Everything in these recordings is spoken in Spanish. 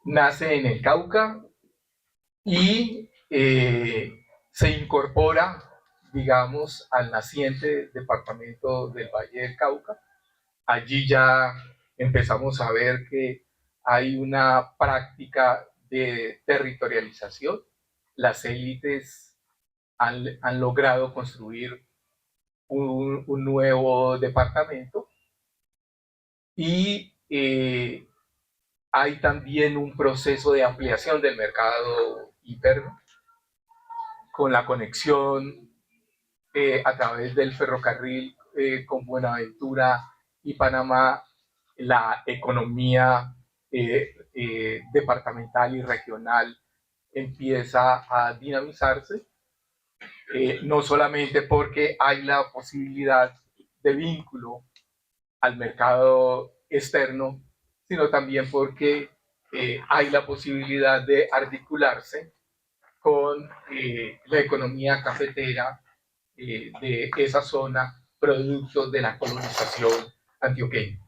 nace en el Cauca y se incorpora, digamos, al naciente departamento del Valle del Cauca. Allí ya empezamos a ver que hay una práctica de territorialización. Las élites han logrado construir un nuevo departamento y hay también un proceso de ampliación del mercado interno con la conexión a través del ferrocarril con Buenaventura y Panamá. La economía departamental y regional empieza a dinamizarse, no solamente porque hay la posibilidad de vínculo al mercado externo, sino también porque hay la posibilidad de articularse con la economía cafetera de esa zona, producto de la colonización antioqueña.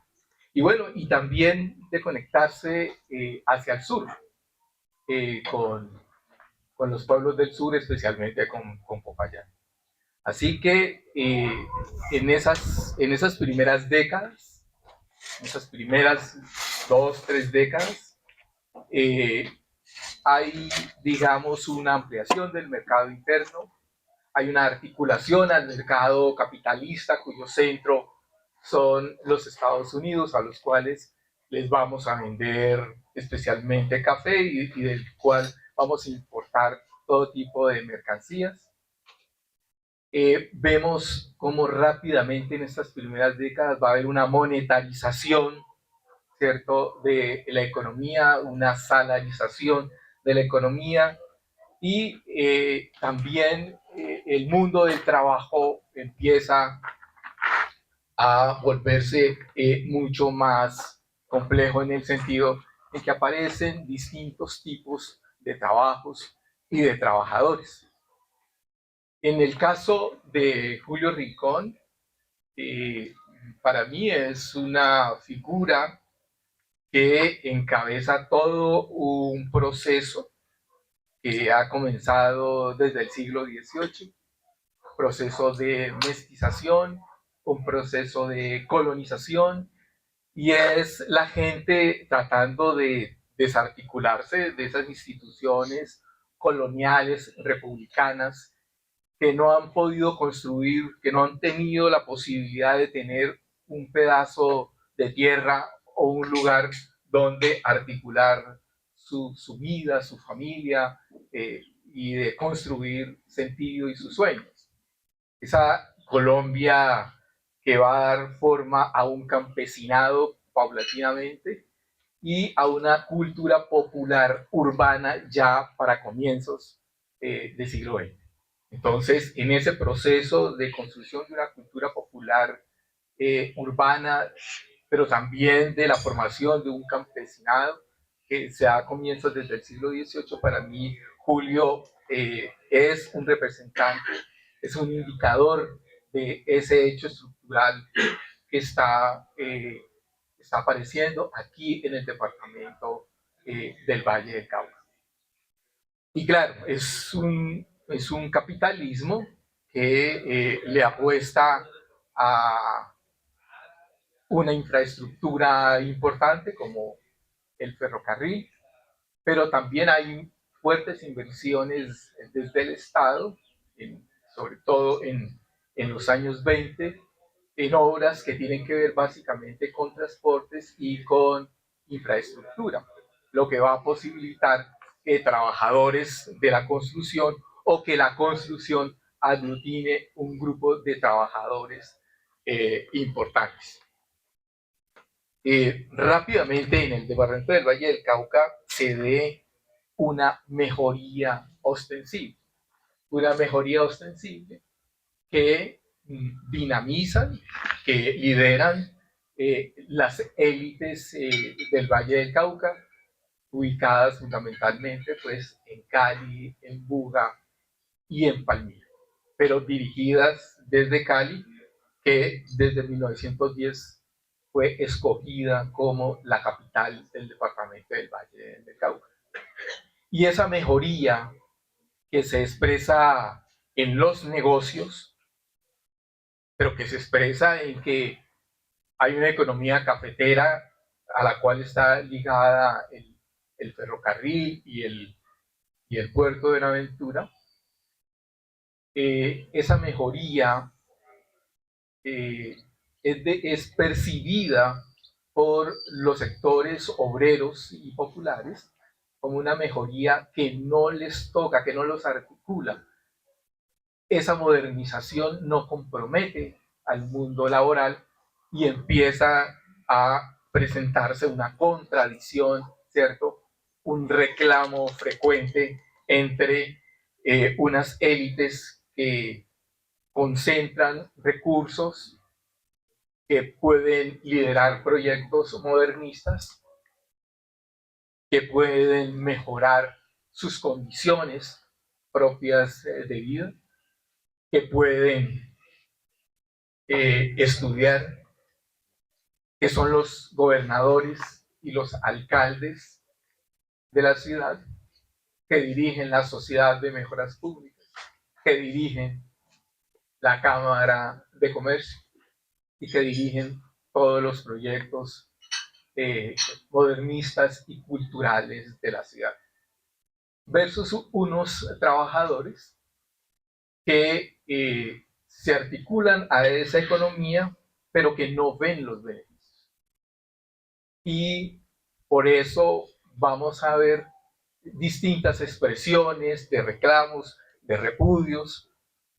Y bueno, y también de conectarse hacia el sur, con los pueblos del sur, especialmente con Popayán. Así que en esas primeras décadas, en esas primeras 2, 3 décadas, eh, hay, digamos, una ampliación del mercado interno, hay una articulación al mercado capitalista cuyo centro son los Estados Unidos, a los cuales les vamos a vender especialmente café y del cual vamos a importar todo tipo de mercancías. Vemos cómo rápidamente en estas primeras décadas va a haber una monetarización, ¿cierto?, de la economía, una salarización de la economía y también el mundo del trabajo empieza a volverse mucho más complejo en el sentido en que aparecen distintos tipos de trabajos y de trabajadores. En el caso de Julio Rincón, eh, para mí es una figura que encabeza todo un proceso que ha comenzado desde el siglo XVIII, proceso de mestización, un proceso de colonización, y es la gente tratando de desarticularse de esas instituciones coloniales, republicanas, que no han podido construir, que no han tenido la posibilidad de tener un pedazo de tierra o un lugar donde articular su vida, su familia y de construir sentido y sus sueños. Esa Colombia que va a dar forma a un campesinado paulatinamente y a una cultura popular urbana ya para comienzos del siglo XX. Entonces, en ese proceso de construcción de una cultura popular urbana, pero también de la formación de un campesinado que se da a comienzos desde el siglo XVIII, para mí Julio es un representante, es un indicador de ese hecho estructural que está apareciendo aquí en el departamento del Valle del Cauca. Y claro, es un capitalismo que le apuesta a una infraestructura importante como el ferrocarril, pero también hay fuertes inversiones desde el Estado, sobre todo en los años 20, en obras que tienen que ver básicamente con transportes y con infraestructura, lo que va a posibilitar que trabajadores de la construcción o que la construcción aglutine un grupo de trabajadores importantes. Rápidamente en el departamento del Valle del Cauca se ve una mejoría ostensible que dinamizan, que lideran las élites del Valle del Cauca, ubicadas fundamentalmente pues, en Cali, en Buga y en Palmira, pero dirigidas desde Cali, que desde 1910 fue escogida como la capital del departamento del Valle del Cauca. Y esa mejoría que se expresa en los negocios, pero que se expresa en que hay una economía cafetera a la cual está ligada el ferrocarril y el puerto de Buenaventura, esa mejoría es percibida por los sectores obreros y populares como una mejoría que no les toca, que no los articula. Esa modernización no compromete al mundo laboral y empieza a presentarse una contradicción, ¿cierto? Un reclamo frecuente entre unas élites que concentran recursos, que pueden liderar proyectos modernistas, que pueden mejorar sus condiciones propias de vida, que pueden estudiar, que son los gobernadores y los alcaldes de la ciudad, que dirigen la Sociedad de Mejoras Públicas, que dirigen la Cámara de Comercio y que dirigen todos los proyectos modernistas y culturales de la ciudad, versus unos trabajadores que se articulan a esa economía, pero que no ven los beneficios. Y por eso vamos a ver distintas expresiones de reclamos, de repudios.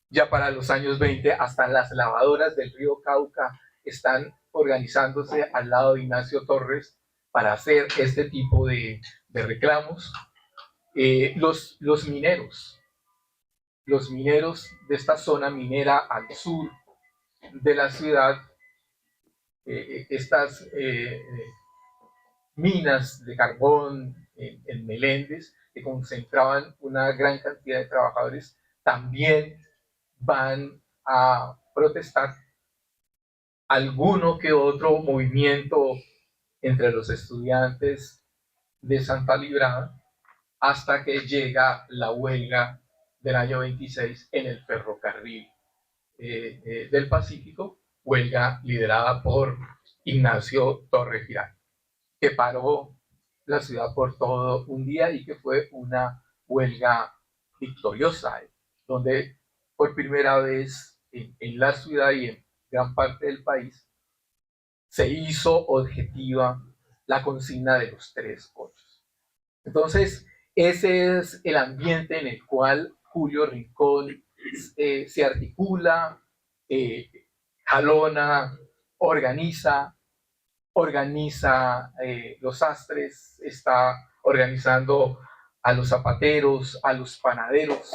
Ya para los años 20, hasta las lavadoras del río Cauca están organizándose al lado de Ignacio Torres para hacer este tipo de reclamos. Los mineros de esta zona minera al sur de la ciudad, estas minas de carbón en Meléndez, que concentraban una gran cantidad de trabajadores, también van a protestar. Alguno que otro movimiento entre los estudiantes de Santa Librada, hasta que llega la huelga del año 26 en el ferrocarril del Pacífico, huelga liderada por Ignacio Torres Girán, que paró la ciudad por todo un día y que fue una huelga victoriosa, donde por primera vez en la ciudad y en gran parte del país se hizo objetiva la consigna de los 3 8. Entonces, ese es el ambiente en el cual Julio Rincón se articula, jalona, organiza los sastres, está organizando a los zapateros, a los panaderos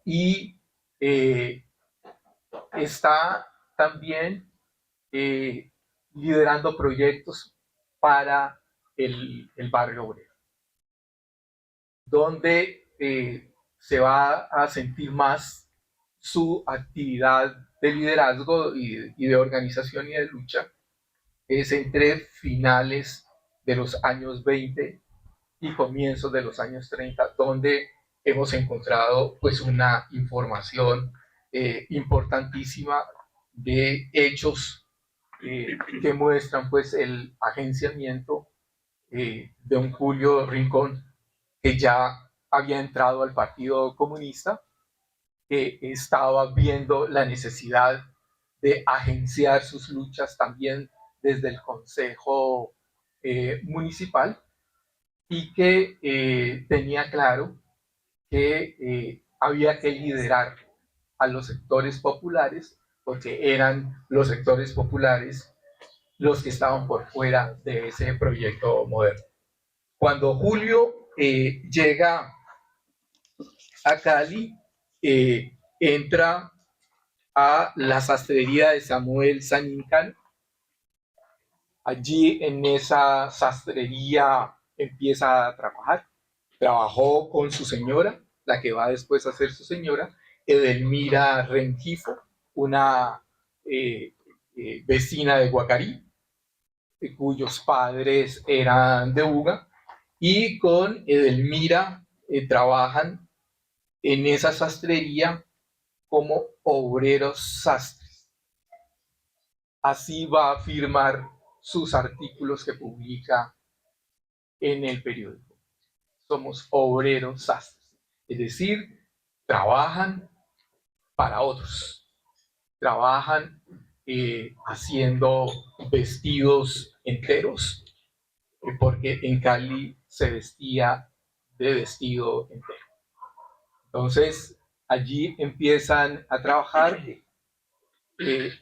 y está también liderando proyectos para el barrio obrero, donde se va a sentir más su actividad de liderazgo y de organización y de lucha. Es entre finales de los años 20 y comienzos de los años 30, donde hemos encontrado pues una información importantísima de hechos que muestran pues el agenciamiento de un Julio Rincón que ya había entrado al Partido Comunista, que estaba viendo la necesidad de agenciar sus luchas también desde el Consejo Municipal y que tenía claro que había que liderar a los sectores populares, porque eran los sectores populares los que estaban por fuera de ese proyecto moderno. Cuando Julio llega a Cali, entra a la sastrería de Samuel Saníncano. Allí en esa sastrería empieza a trabajar. Trabajó con su señora, la que va después a ser su señora, Edelmira Rengifo, una vecina de Guacarí, cuyos padres eran de Buga, y con Edelmira trabajan en esa sastrería como obreros sastres. Así va a firmar sus artículos que publica en el periódico. Somos obreros sastres, es decir, trabajan para otros, trabajan haciendo vestidos enteros, porque en Cali se vestía de vestido entero. Entonces, allí empiezan a trabajar,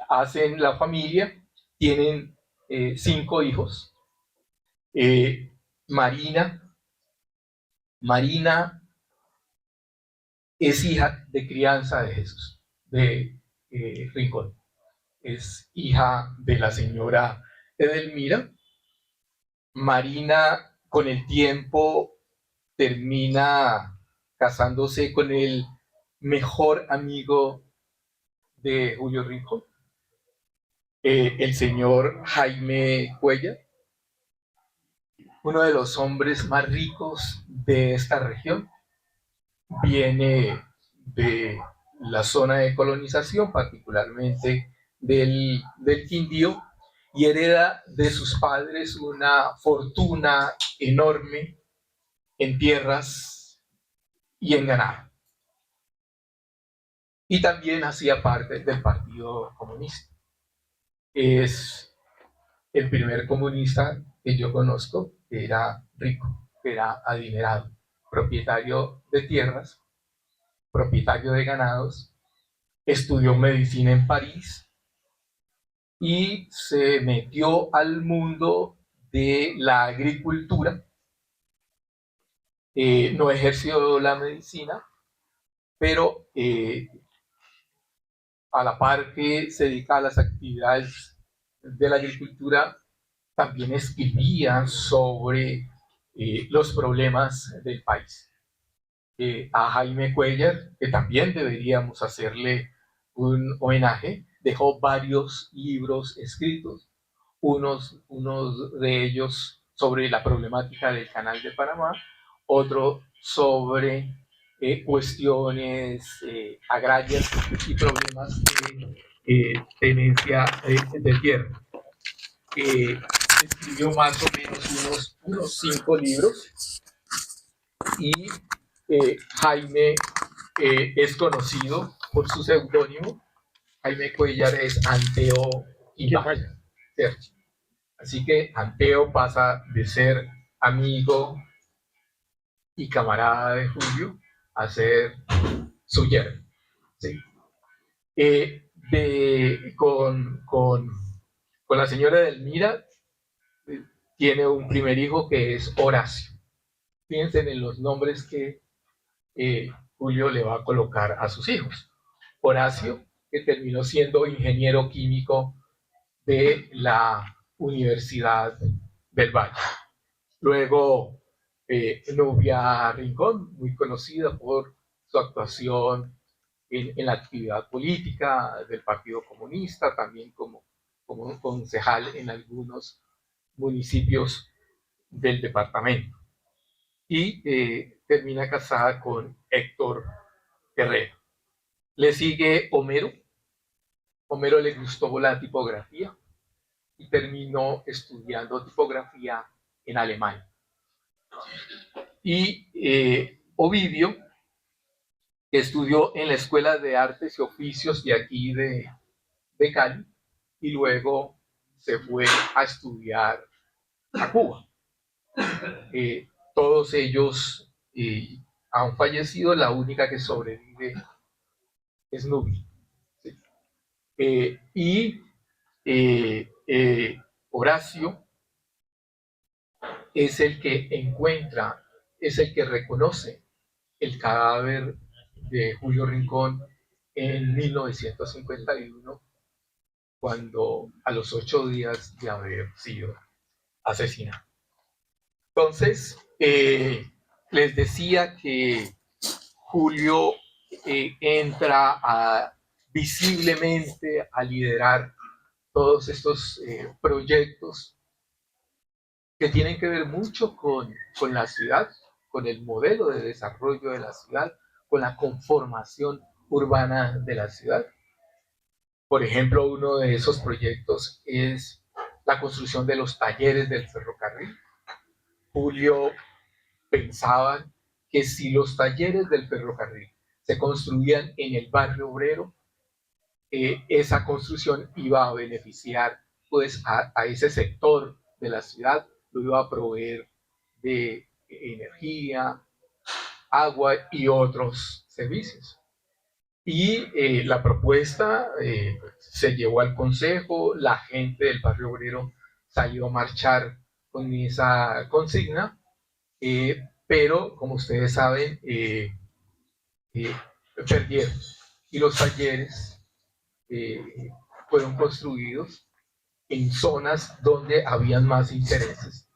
hacen la familia, tienen 5 hijos. Marina es hija de crianza de Jesús, de Rincón. Es hija de la señora Edelmira. Marina, con el tiempo, termina casándose con el mejor amigo de Julio Rincón, el señor Jaime Cuellar, uno de los hombres más ricos de esta región. Viene de la zona de colonización, particularmente del Quindío, y hereda de sus padres una fortuna enorme en tierras y en ganado. Y también hacía parte del Partido Comunista. Es el primer comunista que yo conozco que era rico, que era adinerado, propietario de tierras, propietario de ganados, estudió medicina en París y se metió al mundo de la agricultura. No ejerció la medicina, pero a la par que se dedica a las actividades de la agricultura, también escribía sobre los problemas del país. A Jaime Cuellar, que también deberíamos hacerle un homenaje, dejó varios libros escritos, unos de ellos sobre la problemática del Canal de Panamá, otro sobre cuestiones agrarias y problemas de tenencia de tierra. Escribió más o menos unos 5 libros y Jaime es conocido por su seudónimo. Jaime Cuellar es Anteo Ibarra. Así que Anteo pasa de ser amigo y camarada de Julio a ser su yerno. ¿Sí? Con la señora Edelmira tiene un primer hijo que es Horacio. Piensen en los nombres que Julio le va a colocar a sus hijos. Horacio, que terminó siendo ingeniero químico de la Universidad del Valle. Luego, Nubia Rincón, muy conocida por su actuación en la actividad política del Partido Comunista, también como concejal en algunos municipios del departamento. Y termina casada con Héctor Herrera. Le sigue Homero. Homero le gustó la tipografía y terminó estudiando tipografía en Alemania. Y Ovidio, que estudió en la Escuela de Artes y Oficios de aquí de Cali, y luego se fue a estudiar a Cuba. Todos ellos han fallecido, la única que sobrevive es Nubia. ¿Sí? Y Horacio es el que encuentra, es el que reconoce el cadáver de Julio Rincón en 1951, cuando a los 8 días de haber sido asesinado. Entonces, les decía que Julio entra visiblemente a liderar todos estos proyectos que tienen que ver mucho con la ciudad, con el modelo de desarrollo de la ciudad, con la conformación urbana de la ciudad. Por ejemplo, uno de esos proyectos es la construcción de los talleres del ferrocarril. Julio pensaba que si los talleres del ferrocarril se construían en el barrio obrero, esa construcción iba a beneficiar pues a ese sector de la ciudad, lo iba a proveer de energía, agua y otros servicios. Y la propuesta se llevó al consejo, la gente del barrio obrero salió a marchar con esa consigna, pero como ustedes saben, perdieron. Y los talleres eh, fueron construidos en zonas donde habían más intereses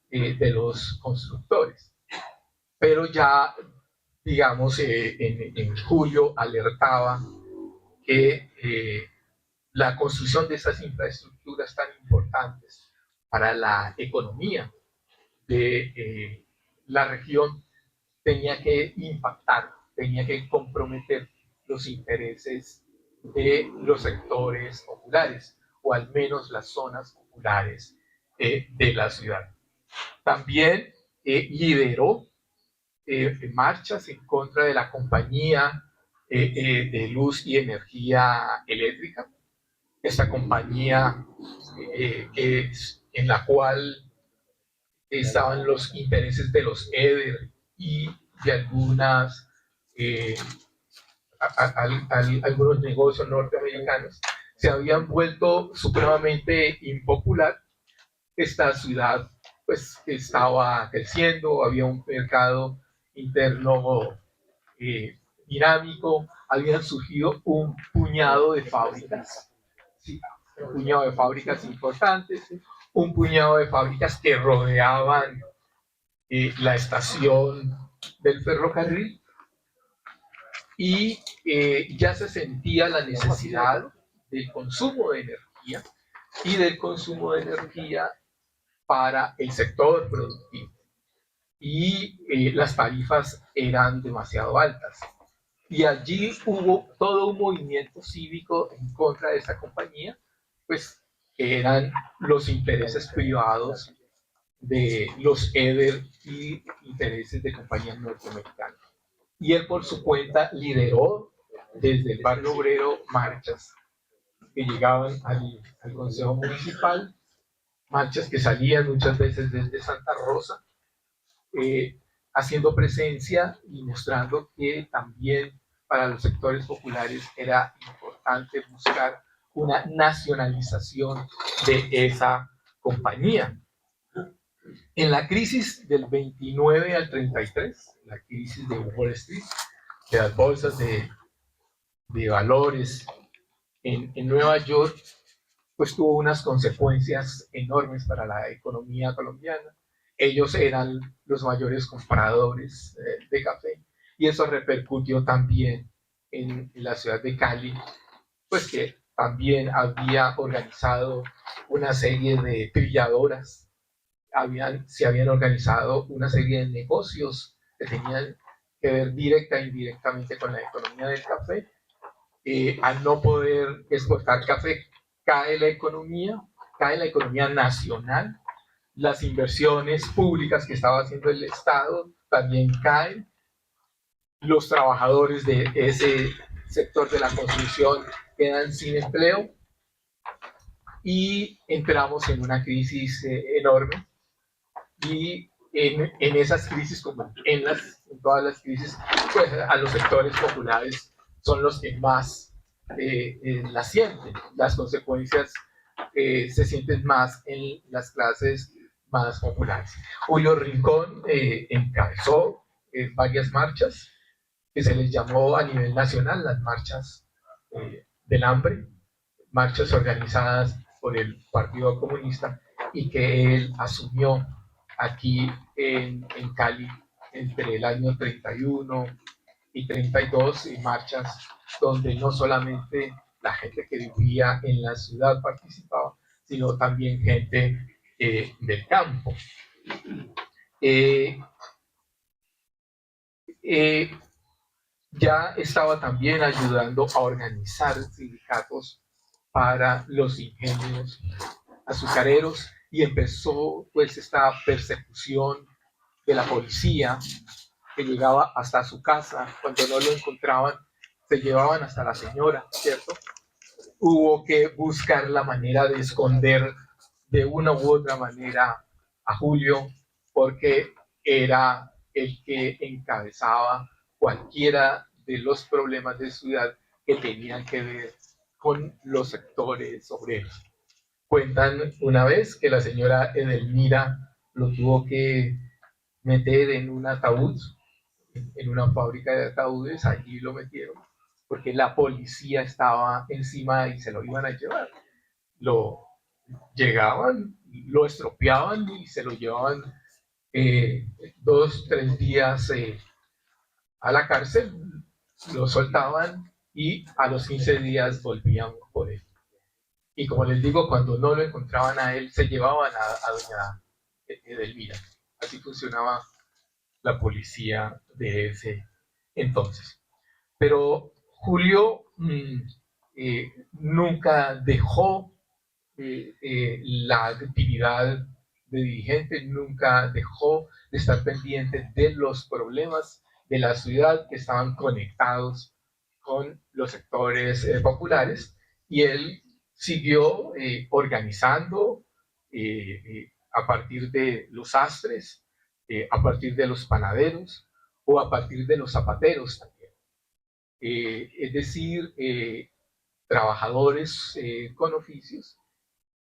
de los constructores. Pero ya, digamos, en julio alertaba que la construcción de esas infraestructuras tan importantes para la economía de la región tenía que impactar, tenía que comprometer los intereses de los sectores populares, o al menos las zonas populares de la ciudad. También lideró marchas en contra de la compañía de luz y energía eléctrica, esta compañía en la cual estaban los intereses de los EDER y de algunas algunos negocios norteamericanos, se habían vuelto supremamente impopular. Esta ciudad pues estaba creciendo, había un mercado interno dinámico, habían surgido un puñado de fábricas, ¿sí? Un puñado de fábricas importantes, un puñado de fábricas que rodeaban la estación del ferrocarril, y ya se sentía la necesidad del consumo de energía y del consumo de energía para el sector productivo. Y las tarifas eran demasiado altas. Y allí hubo todo un movimiento cívico en contra de esa compañía, pues que eran los intereses privados de los EDER y intereses de compañías norteamericanas. Y él por su cuenta lideró desde el barrio obrero marchas que llegaban al Consejo Municipal, marchas que salían muchas veces desde Santa Rosa, haciendo presencia y mostrando que también para los sectores populares era importante buscar una nacionalización de esa compañía. En la crisis del 29 al 33, la crisis de Wall Street, de las bolsas de valores en Nueva York, pues tuvo unas consecuencias enormes para la economía colombiana. Ellos eran los mayores compradores de café, y eso repercutió también en la ciudad de Cali, pues que también había organizado una serie de trilladoras, se habían organizado una serie de negocios que tenían que ver directa e indirectamente con la economía del café. Al no poder exportar café, cae la economía nacional, las inversiones públicas que estaba haciendo el Estado también caen, los trabajadores de ese sector de la construcción quedan sin empleo, y entramos en una crisis enorme. Y en esas crisis, como en todas las crisis, pues a los sectores populares son los que más las sienten. Las consecuencias se sienten más en las clases más populares. Julio Rincón encabezó varias marchas que se les llamó a nivel nacional las marchas del hambre, marchas organizadas por el Partido Comunista, y que él asumió aquí en Cali entre el año 31 y 32, marchas donde no solamente la gente que vivía en la ciudad participaba, sino también gente del campo. Eh, eh, ya estaba también ayudando a organizar sindicatos para los ingenios azucareros y empezó pues esta persecución de la policía que llegaba hasta su casa. Cuando no lo encontraban, se llevaban hasta la señora, ¿cierto? Hubo que buscar la manera de esconder de una u otra manera a Julio, porque era el que encabezaba cualquiera de los problemas de ciudad que tenían que ver con los sectores obreros. Cuentan una vez que la señora Edelmira lo tuvo que meter en un ataúd, en una fábrica de ataúdes, allí lo metieron, porque la policía estaba encima y se lo iban a llevar. Lo llegaban, lo estropeaban y se lo llevaban 2, 3 días a la cárcel, lo soltaban y a los 15 días volvían por él. Y como les digo, cuando no lo encontraban a él, se llevaban a doña Edelmira. Así funcionaba la policía de ese entonces. Pero Julio nunca dejó la actividad de dirigente, nunca dejó de estar pendiente de los problemas de la ciudad que estaban conectados con los sectores populares, y él siguió organizando a partir de los sastres, a partir de los panaderos o a partir de los zapateros también. Es decir, trabajadores con oficios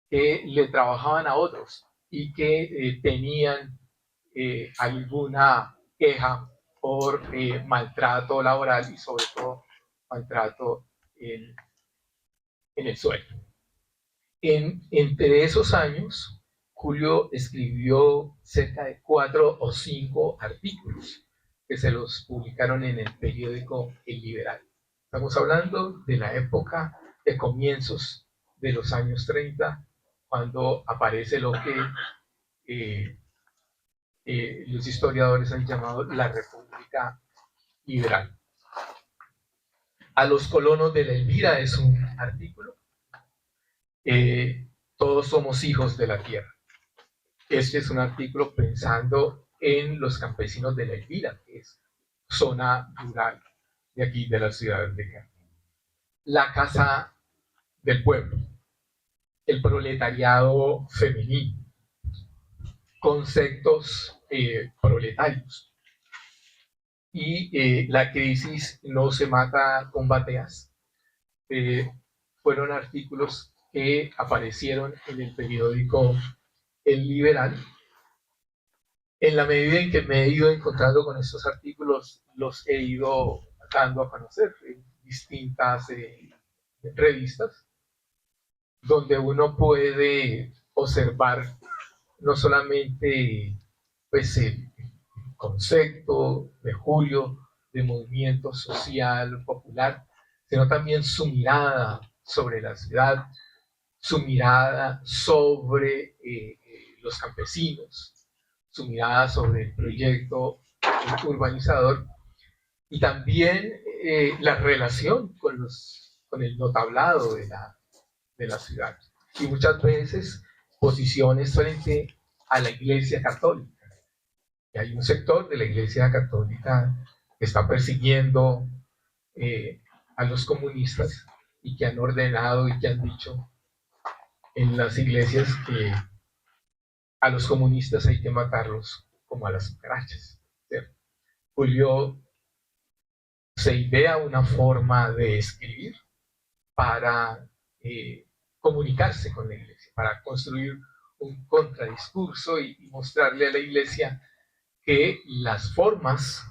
que le trabajaban a otros y que tenían alguna queja por maltrato laboral y sobre todo maltrato en el sueldo. Entre esos años, Julio escribió cerca de 4 o 5 artículos que se los publicaron en el periódico El Liberal. Estamos hablando de la época de comienzos de los años 30, cuando aparece lo que los historiadores han llamado la República Liberal. A los colonos de la Elvira es un artículo. Todos somos hijos de la tierra. Este es un artículo pensando en los campesinos de la Elvira, que es zona rural de aquí, de la ciudad de Cali. La casa del pueblo, el proletariado femenino, conceptos proletarios. Y la crisis no se mata con bateas. Fueron artículos que aparecieron en el periódico El Liberal. En la medida en que me he ido encontrando con estos artículos, los he ido dando a conocer en distintas revistas, donde uno puede observar no solamente pues, el concepto de Julio de movimiento social popular, sino también su mirada sobre la ciudad, su mirada sobre los campesinos, su mirada sobre el proyecto urbanizador y también la relación con el notablado de la ciudad. Y muchas veces posiciones frente a la Iglesia Católica. Y hay un sector de la Iglesia Católica que está persiguiendo a los comunistas y que han ordenado y que han dicho en las iglesias que a los comunistas hay que matarlos como a las cucarachas. Julio se idea una forma de escribir para comunicarse con la iglesia, para construir un contradiscurso y mostrarle a la iglesia que las formas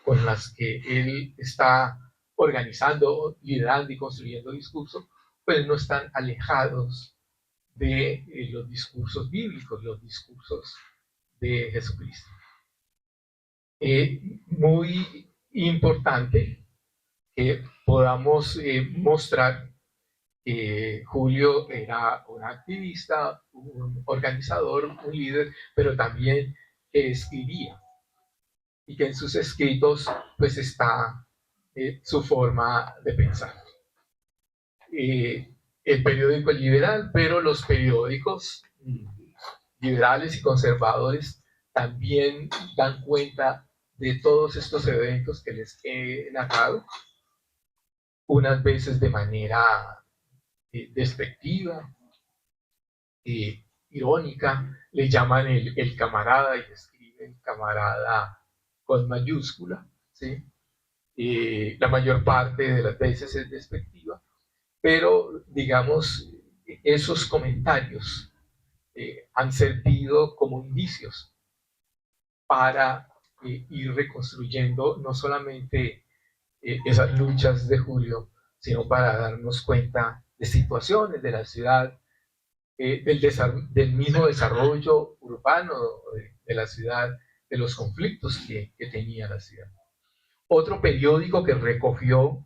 con las que él está organizando, liderando y construyendo discursos, pues no están alejados de los discursos bíblicos, los discursos de Jesucristo. Muy importante que podamos mostrar Julio era un activista, un organizador, un líder, pero también escribía, y que en sus escritos pues está su forma de pensar. El periódico es liberal, pero los periódicos liberales y conservadores también dan cuenta de todos estos eventos que les he narrado, unas veces de manera despectiva, irónica, le llaman el camarada y escriben camarada con mayúscula, ¿sí? La mayor parte de las veces es despectiva, pero digamos, esos comentarios han servido como indicios para ir reconstruyendo no solamente esas luchas de Julio, sino para darnos cuenta de situaciones de la ciudad, del mismo desarrollo urbano de la ciudad, de los conflictos que tenía la ciudad. Otro periódico que recogió,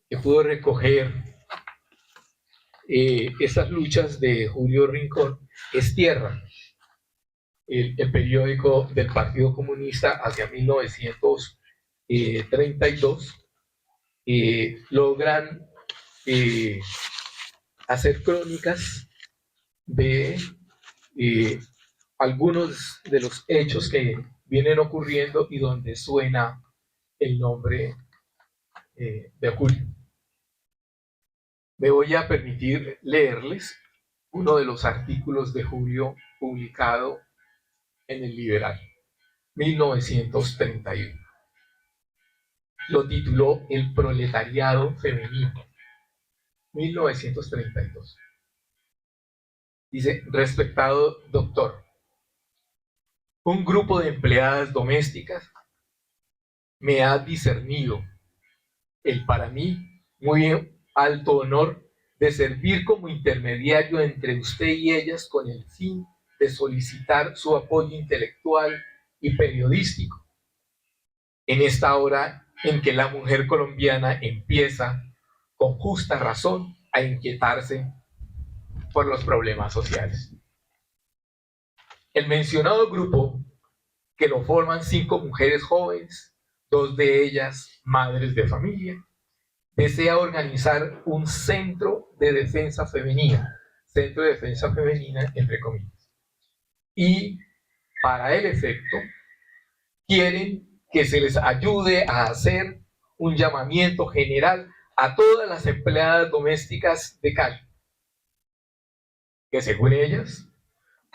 que pudo recoger esas luchas de Julio Rincón, es Tierra, el periódico del Partido Comunista hacia 1932. Logran hacer crónicas de algunos de los hechos que vienen ocurriendo y donde suena el nombre de Julio. Me voy a permitir leerles uno de los artículos de Julio publicado en el Liberal, 1931. Lo tituló El proletariado femenino, 1932. Dice: respetado doctor, un grupo de empleadas domésticas me ha discernido el para mí muy alto honor de servir como intermediario entre usted y ellas con el fin de solicitar su apoyo intelectual y periodístico en esta hora en que la mujer colombiana empieza, con justa razón, a inquietarse por los problemas sociales. El mencionado grupo, que lo forman 5 mujeres jóvenes, 2 de ellas madres de familia, desea organizar un centro de defensa femenina entre comillas, y para el efecto quieren que se les ayude a hacer un llamamiento general a todas las empleadas domésticas de Cali, que según ellas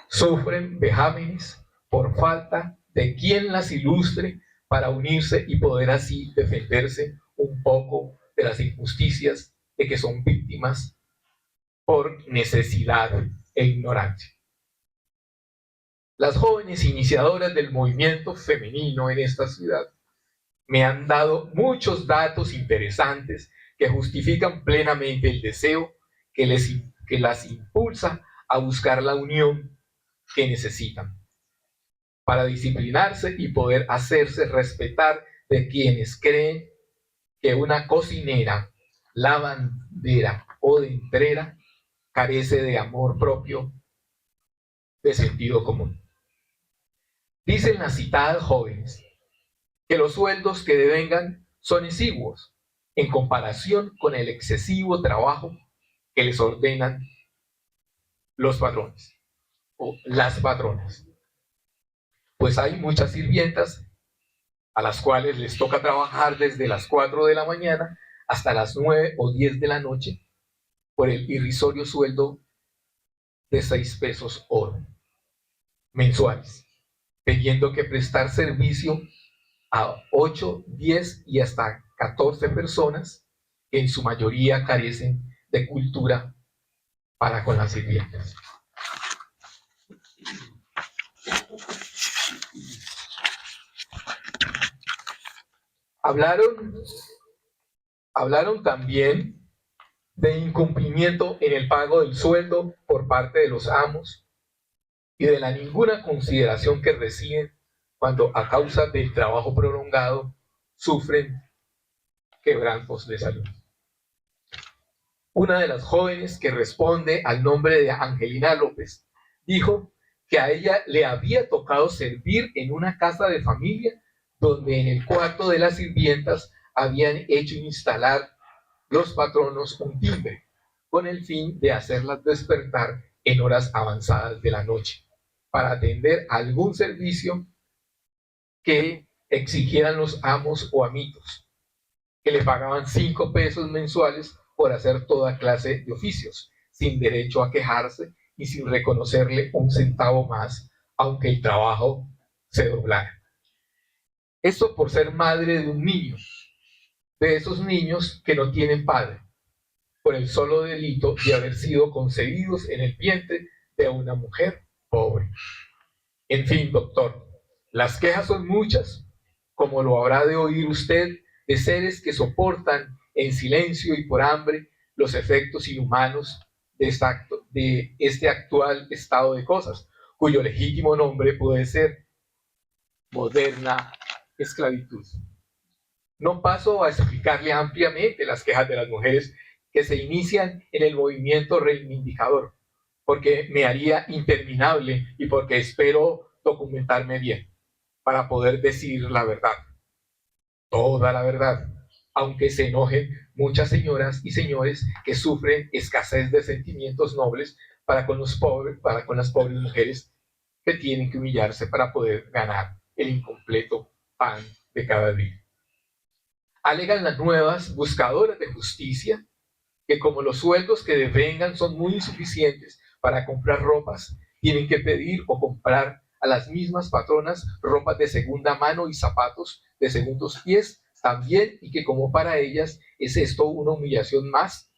sufren vejámenes por falta de quien las ilustre para unirse y poder así defenderse un poco de las injusticias de que son víctimas por necesidad e ignorancia. Las jóvenes iniciadoras del movimiento femenino en esta ciudad me han dado muchos datos interesantes que justifican plenamente el deseo que las impulsa a buscar la unión que necesitan para disciplinarse y poder hacerse respetar de quienes creen que una cocinera, lavandera o dentrera carece de amor propio, de sentido común. Dicen las citadas jóvenes que los sueldos que devengan son exiguos en comparación con el excesivo trabajo que les ordenan los patrones o las patronas. Pues hay muchas sirvientas a las cuales les toca trabajar desde las 4 de la mañana hasta las 9 o 10 de la noche por el irrisorio sueldo de 6 pesos oro mensuales, teniendo que prestar servicio a 8, 10 y hasta 14 personas que en su mayoría carecen de cultura para con las sirvientas. Hablaron también de incumplimiento en el pago del sueldo por parte de los amos y de la ninguna consideración que reciben cuando a causa del trabajo prolongado sufren quebrantos de salud. Una de las jóvenes que responde al nombre de Angelina López dijo que a ella le había tocado servir en una casa de familia donde en el cuarto de las sirvientas habían hecho instalar los patronos un timbre con el fin de hacerlas despertar en horas avanzadas de la noche para atender algún servicio que exigieran los amos o amitos, que le pagaban 5 pesos mensuales por hacer toda clase de oficios, sin derecho a quejarse y sin reconocerle un centavo más, aunque el trabajo se doblara. Esto por ser madre de un niño, de esos niños que no tienen padre, por el solo delito de haber sido concebidos en el vientre de una mujer pobre. En fin, doctor, las quejas son muchas, como lo habrá de oír usted, de seres que soportan en silencio y por hambre los efectos inhumanos de este actual estado de cosas, cuyo legítimo nombre puede ser moderna esclavitud. No paso a explicarle ampliamente las quejas de las mujeres que se inician en el movimiento reivindicador, porque me haría interminable y porque espero documentarme bien para poder decir la verdad, toda la verdad, aunque se enojen muchas señoras y señores que sufren escasez de sentimientos nobles para con las pobres mujeres que tienen que humillarse para poder ganar el incompleto pan de cada día. Alegan las nuevas buscadoras de justicia que como los sueldos que devengan son muy insuficientes para comprar ropas, tienen que pedir o comprar a las mismas patronas ropas de segunda mano y zapatos de segundos pies también, y que como para ellas es esto una humillación más,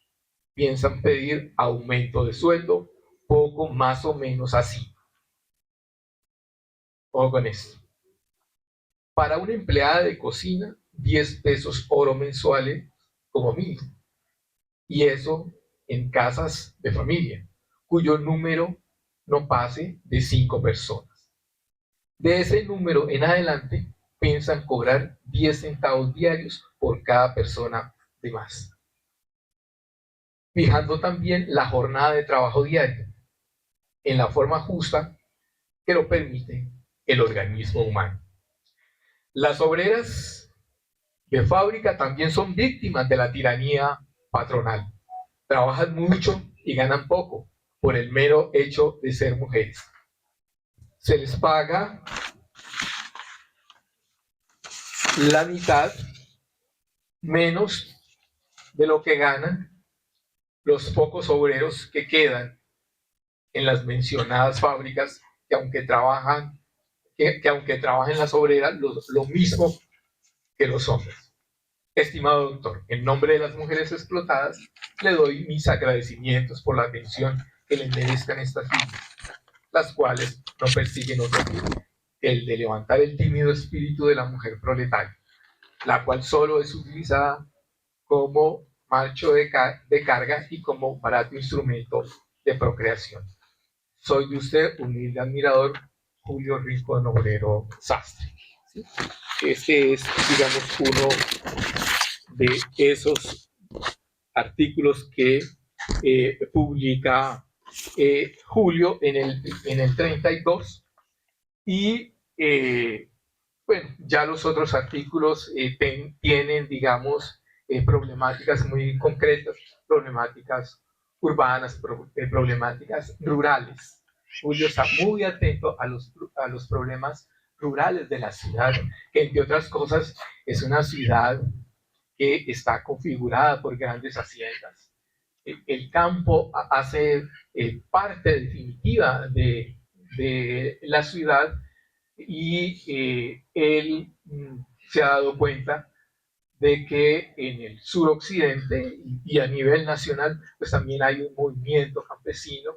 piensan pedir aumento de sueldo, poco más o menos así. Ojo con esto. Para una empleada de cocina, 10 pesos oro mensuales como mínimo. Y eso en casas de familia, cuyo número no pase de 5 personas. De ese número en adelante, piensan cobrar 10 centavos diarios por cada persona de más. Fijando también la jornada de trabajo diario en la forma justa que lo permite el organismo humano. Las obreras de fábrica también son víctimas de la tiranía patronal. Trabajan mucho y ganan poco por el mero hecho de ser mujeres. Se les paga la mitad menos de lo que ganan los pocos obreros que quedan en las mencionadas fábricas, que aunque trabajan las obreras lo mismo que los hombres. Estimado doctor, en nombre de las mujeres explotadas, le doy mis agradecimientos por la atención que le merezcan estas vidas, las cuales no persiguen otro fin que el de levantar el tímido espíritu de la mujer proletaria, la cual solo es utilizada como macho de carga y como barato instrumento de procreación. Soy de usted, humilde admirador, Julio Rincón Obrero Sastre. ¿Sí? Este es, digamos, uno de esos artículos que publica Julio en el 32, y bueno, ya los otros artículos tienen, digamos, problemáticas muy concretas, problemáticas urbanas, problemáticas rurales. Julio está muy atento a los problemas rurales de la ciudad, que entre otras cosas es una ciudad que está configurada por grandes haciendas. El campo hace parte definitiva de la ciudad, y él se ha dado cuenta de que en el suroccidente y a nivel nacional pues también hay un movimiento campesino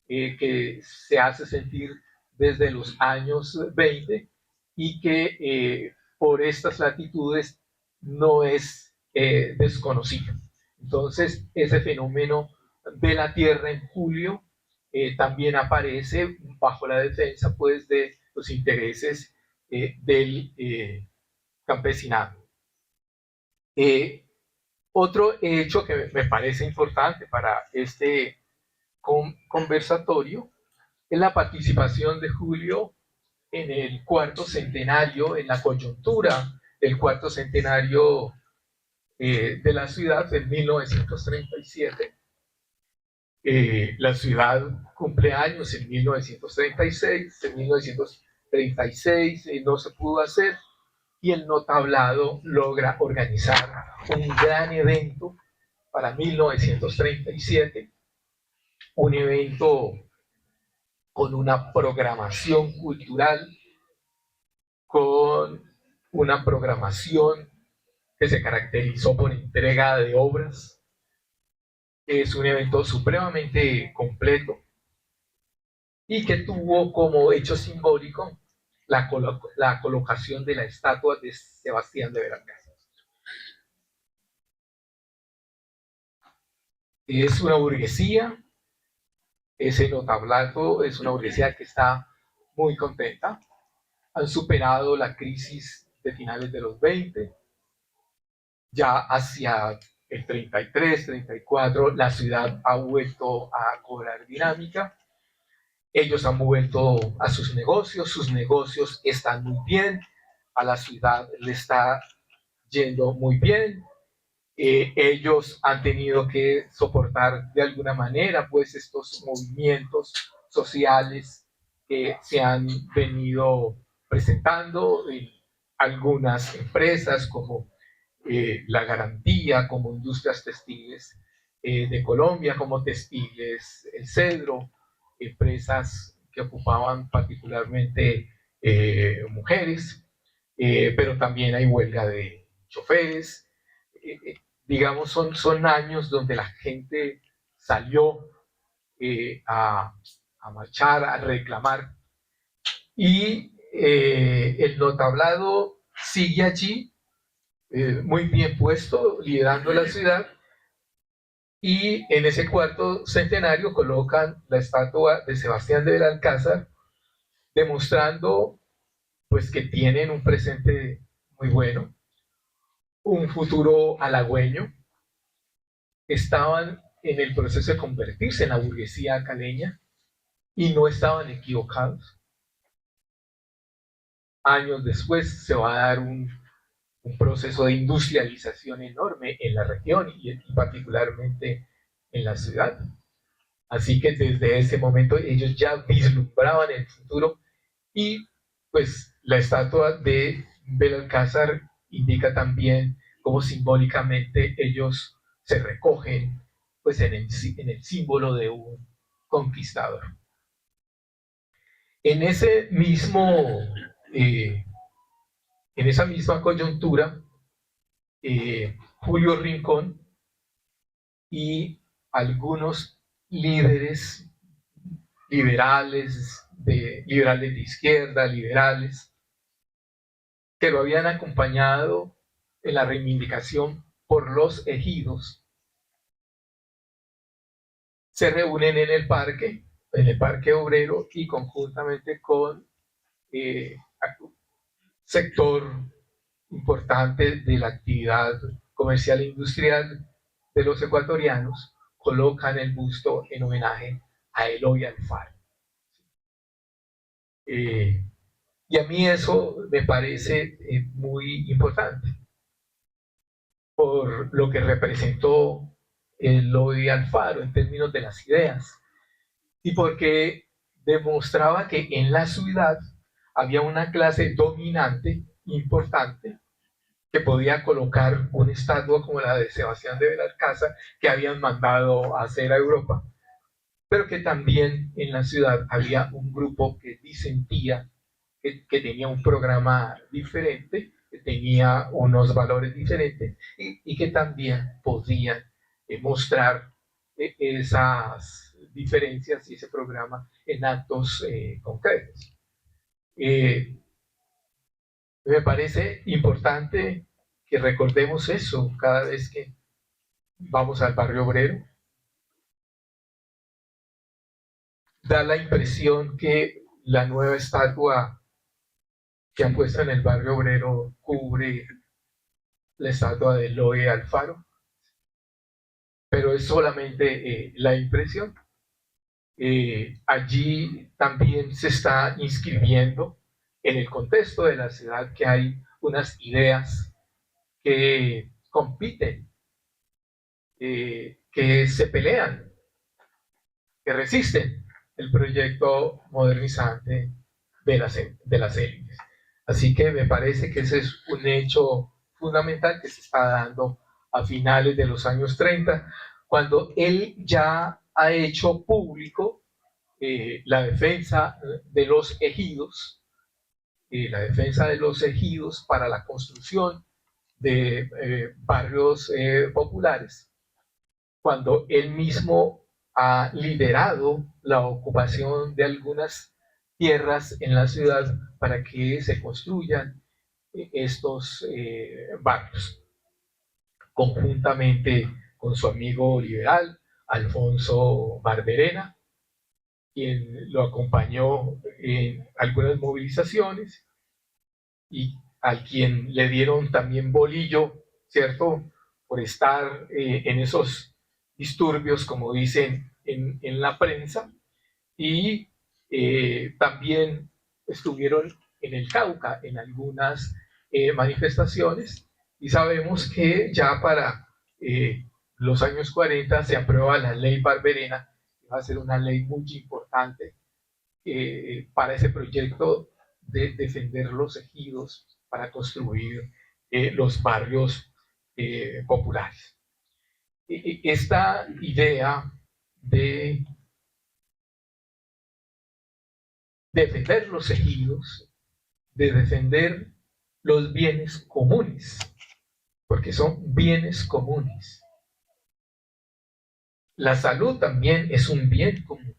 que se hace sentir desde los años 20 y que por estas latitudes no es desconocido. Entonces, ese fenómeno de la tierra en Julio también aparece bajo la defensa pues, de los intereses del campesinado. Otro hecho que me parece importante para este conversatorio es la participación de Julio en el cuarto centenario, en la coyuntura del cuarto centenario de la ciudad en 1937. La ciudad cumple años en 1936, en 1936 no se pudo hacer y el Notablado logra organizar un gran evento para 1937, un evento con una programación cultural, con una programación que se caracterizó por entrega de obras. Es un evento supremamente completo y que tuvo como hecho simbólico la colocación de la estatua de Sebastián de Belalcázar. Es una burguesía, ese Notablado es una burguesía que está muy contenta. Han superado la crisis de finales de los 20, ya hacia el 33, 34, la ciudad ha vuelto a cobrar dinámica. Ellos han vuelto a sus negocios están muy bien, a la ciudad le está yendo muy bien. Ellos han tenido que soportar de alguna manera pues estos movimientos sociales que se han venido presentando en algunas empresas como La Garantía, como Industrias Textiles de Colombia, como Textiles El Cedro, empresas que ocupaban particularmente mujeres, pero también hay huelga de choferes. Digamos, son años donde la gente salió a marchar, a reclamar, y el Notablado sigue allí, muy bien puesto, liderando la ciudad, y en ese cuarto centenario colocan la estatua de Sebastián de Belalcázar, demostrando pues que tienen un presente muy bueno, un futuro halagüeño. Estaban en el proceso de convertirse en la burguesía caleña y no estaban equivocados. Años después se va a dar un proceso de industrialización enorme en la región y particularmente en la ciudad. Así que desde ese momento ellos ya vislumbraban el futuro y pues la estatua de Belalcázar indica también cómo simbólicamente ellos se recogen pues en el símbolo de un conquistador. En ese mismo, en esa misma coyuntura, Julio Rincón y algunos líderes liberales de izquierda, liberales, que lo habían acompañado en la reivindicación por los ejidos, se reúnen en el Parque Obrero, y conjuntamente con sector importante de la actividad comercial e industrial de los ecuatorianos, colocan el busto en homenaje a Eloy Alfaro. Y a mí eso me parece muy importante por lo que representó Eloy Alfaro en términos de las ideas y porque demostraba que en la ciudad había una clase dominante importante que podía colocar una estatua como la de Sebastián de Belalcázar que habían mandado a hacer a Europa, pero que también en la ciudad había un grupo que disentía, que tenía un programa diferente, que tenía unos valores diferentes y que también podían mostrar esas diferencias y ese programa en actos concretos. Me parece importante que recordemos eso cada vez que vamos al barrio obrero. Da la impresión que la nueva estatua que han puesto en el barrio obrero cubre la estatua de Eloy Alfaro. pero es solamente la impresión. Allí también se está inscribiendo en el contexto de la ciudad que hay unas ideas que compiten, que se pelean, que resisten el proyecto modernizante de las élites. Así que me parece que ese es un hecho fundamental que se está dando a finales de los años 30, cuando él ya ha hecho público la defensa de los ejidos, para la construcción de barrios populares, cuando él mismo ha liderado la ocupación de algunas tierras en la ciudad para que se construyan estos barrios, conjuntamente con su amigo liberal, Alfonso Barberena, quien lo acompañó en algunas movilizaciones y al quien le dieron también bolillo, ¿cierto? Por estar en esos disturbios, como dicen en la prensa, y también estuvieron en el Cauca en algunas manifestaciones, y sabemos que ya para los años 40 se aprueba la ley Barberena, que va a ser una ley muy importante para ese proyecto de defender los ejidos para construir los barrios populares. Esta idea de defender los ejidos, de defender los bienes comunes, porque son bienes comunes. La salud también es un bien común.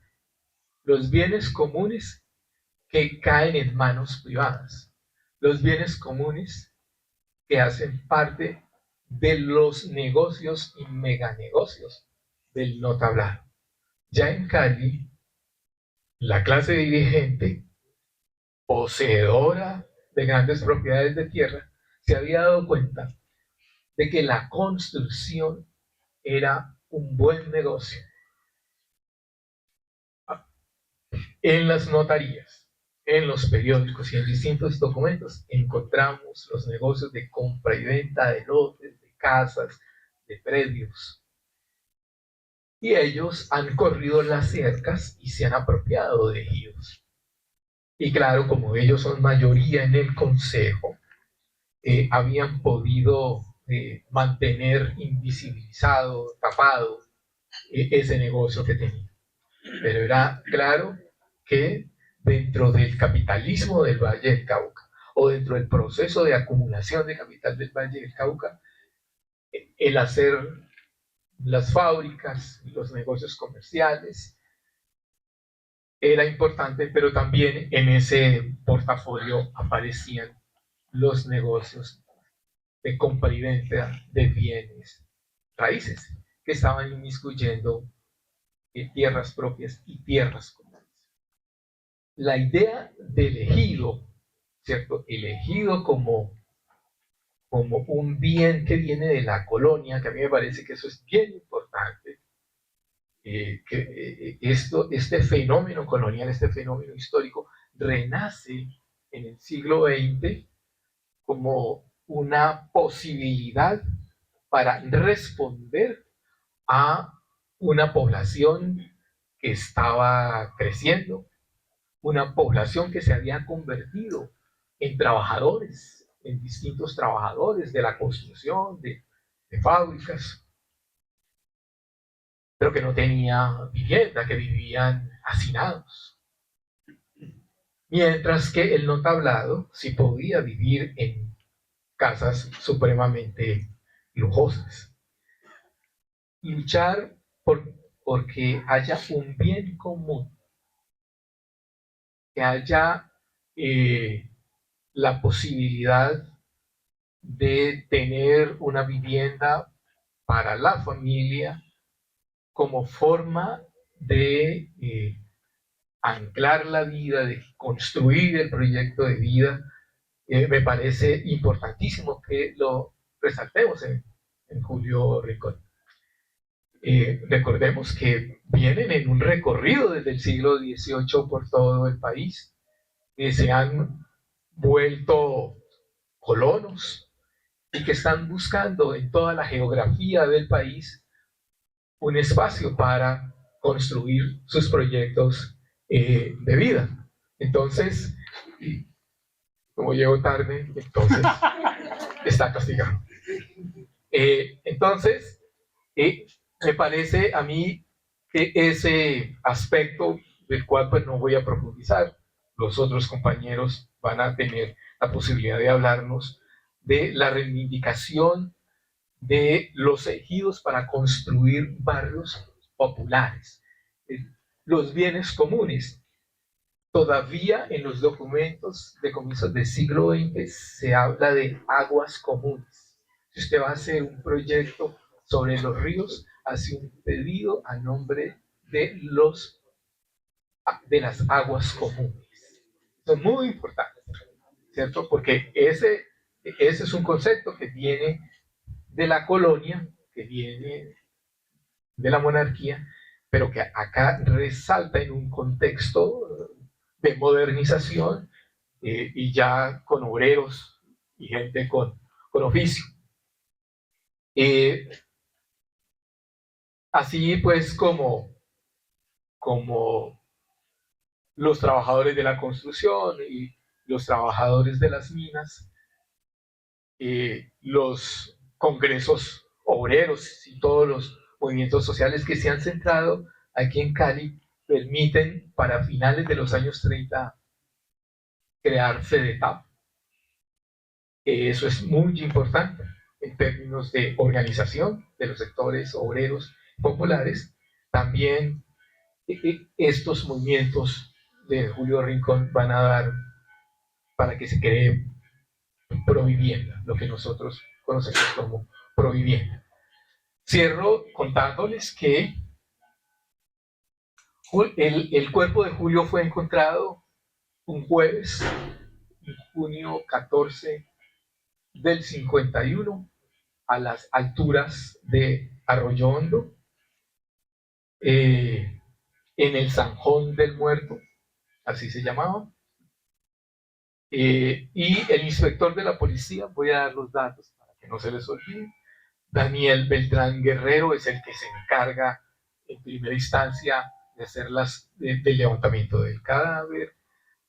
Los bienes comunes que caen en manos privadas. Los bienes comunes que hacen parte de los negocios y meganegocios del no tablado. Ya en Cali, la clase dirigente, poseedora de grandes propiedades de tierra, se había dado cuenta de que la construcción era un buen negocio. En las notarías, en los periódicos y en distintos documentos encontramos los negocios de compra y venta de lotes, de casas, de predios. Y ellos han corrido las cercas y se han apropiado de ellos. Y claro, como ellos son mayoría en el consejo, habían podido mantener invisibilizado, tapado ese negocio que tenían. Pero era claro que dentro del capitalismo del Valle del Cauca, o dentro del proceso de acumulación de capital del Valle del Cauca, el hacer las fábricas, los negocios comerciales, era importante, pero también en ese portafolio aparecían los negocios de compra y venta de bienes raíces que estaban inmiscuyendo tierras propias y tierras comunes. La idea del ejido, ¿cierto? El ejido como un bien que viene de la colonia, que a mí me parece que eso es bien importante, este fenómeno colonial, este fenómeno histórico, renace en el siglo XX como una posibilidad para responder a una población que estaba creciendo, una población que se había convertido en trabajadores, en distintos trabajadores de la construcción, de fábricas, pero que no tenía vivienda, que vivían hacinados. Mientras que el no tablado sí podía vivir en casas supremamente lujosas. Luchar porque haya un bien común, que haya la posibilidad de tener una vivienda para la familia como forma de anclar la vida, de construir el proyecto de vida, me parece importantísimo que lo resaltemos en Julio Rincón. Recordemos que vienen en un recorrido desde el siglo XVIII por todo el país, se han vuelto colonos y que están buscando en toda la geografía del país un espacio para construir sus proyectos de vida. Entonces, como llego tarde, entonces está castigado. Entonces, me parece a mí que ese aspecto del cual pues no voy a profundizar, los otros compañeros van a tener la posibilidad de hablarnos de la reivindicación de los ejidos para construir barrios populares, los bienes comunes. Todavía en los documentos de comienzos del siglo XX se habla de aguas comunes. Si usted va a hacer un proyecto sobre los ríos, hace un pedido a nombre de las aguas comunes. Eso es muy importante, ¿cierto? Porque ese es un concepto que viene de la colonia, que viene de la monarquía, pero que acá resalta en un contexto de modernización y ya con obreros y gente con oficio. Así pues como los trabajadores de la construcción y los trabajadores de las minas, los congresos obreros y todos los movimientos sociales que se han centrado aquí en Cali permiten para finales de los años 30 crear FEDETAP. Eso es muy importante en términos de organización de los sectores obreros populares. También estos movimientos de Julio Rincón van a dar para que se cree provivienda, lo que nosotros conocemos como provivienda. Cierro contándoles que el cuerpo de Julio fue encontrado un jueves, en junio 14 del 51, a las alturas de Arroyo Hondo, en el Zanjón del Muerto, así se llamaba. Y el inspector de la policía, voy a dar los datos para que no se les olvide, Daniel Beltrán Guerrero es el que se encarga en primera instancia de hacer del levantamiento del cadáver,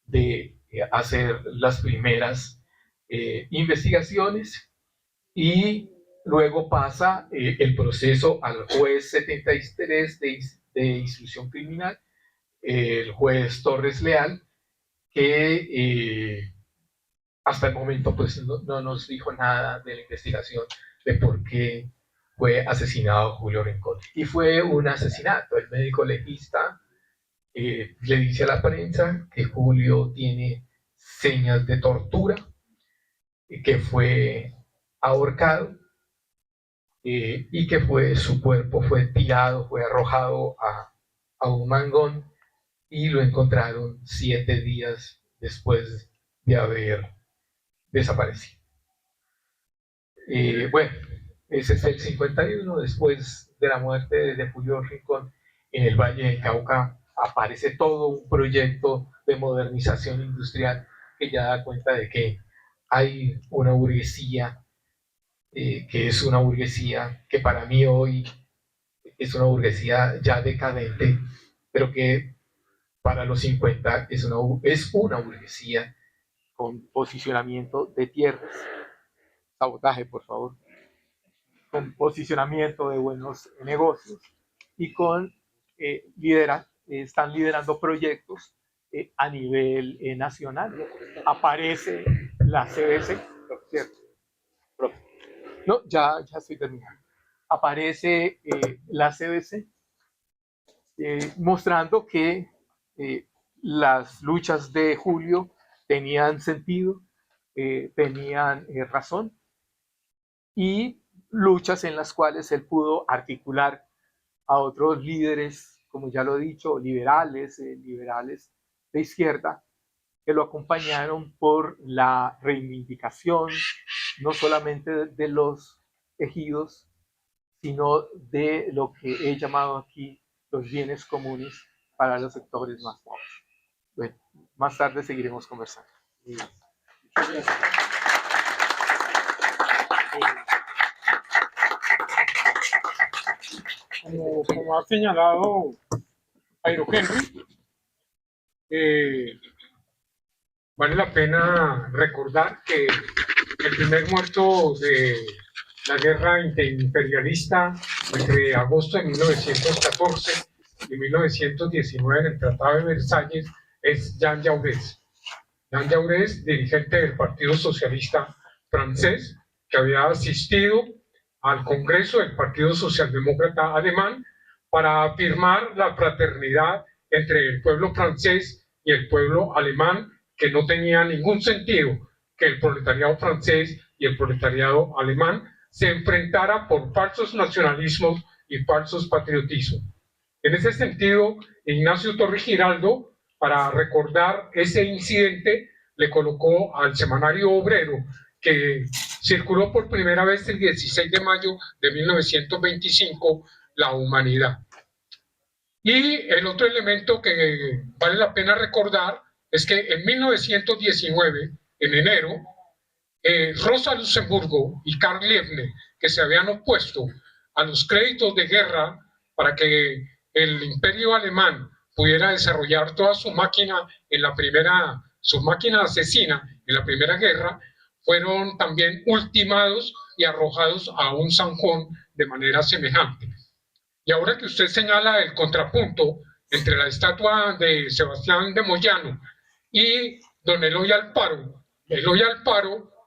de hacer las primeras investigaciones, y luego pasa el proceso al juez 73 de instrucción criminal, el juez Torres Leal, que hasta el momento pues no nos dijo nada de la investigación de por qué fue asesinado Julio Rincón. Y fue un asesinato. El médico legista le dice a la prensa que Julio tiene señas de tortura, que fue ahorcado y que su cuerpo fue tirado, fue arrojado a un mangón, y lo encontraron 7 días después de haber desaparecido. Bueno, ese es el 51, después de la muerte de Julio Rincón. En el Valle del Cauca aparece todo un proyecto de modernización industrial que ya da cuenta de que hay una burguesía, que es una burguesía que para mí hoy es una burguesía ya decadente, pero que para los 50 es una burguesía con posicionamiento de tierras. Sabotaje, por favor. Con posicionamiento de buenos negocios y están liderando proyectos a nivel nacional. Aparece la CBC, ¿cierto? No, ya estoy terminando. Aparece la CBC mostrando que las luchas de Julio tenían sentido, tenían razón, y luchas en las cuales él pudo articular a otros líderes, como ya lo he dicho, liberales de izquierda, que lo acompañaron por la reivindicación no solamente de los ejidos, sino de lo que he llamado aquí los bienes comunes para los sectores más pobres. Bueno, más tarde seguiremos conversando. Como ha señalado Jairo Henry, vale la pena recordar que el primer muerto de la guerra imperialista entre agosto de 1914 y 1919 en el Tratado de Versalles es Jean Jaurès. Jean Jaurès, dirigente del Partido Socialista francés, que había asistido al Congreso del Partido Socialdemócrata alemán para afirmar la fraternidad entre el pueblo francés y el pueblo alemán, que no tenía ningún sentido que el proletariado francés y el proletariado alemán se enfrentara por falsos nacionalismos y falsos patriotismos. En ese sentido, Ignacio Torres Giraldo, para recordar ese incidente, le colocó al semanario obrero, que circuló por primera vez el 16 de mayo de 1925, La Humanidad. Y el otro elemento que vale la pena recordar es que en 1919, en enero, Rosa Luxemburgo y Karl Liebknecht, que se habían opuesto a los créditos de guerra para que el imperio alemán pudiera desarrollar toda su máquina su máquina asesina en la primera guerra, fueron también ultimados y arrojados a un zanjón de manera semejante. Y ahora que usted señala el contrapunto entre la estatua de Sebastián de Moyano y don Eloy Alfaro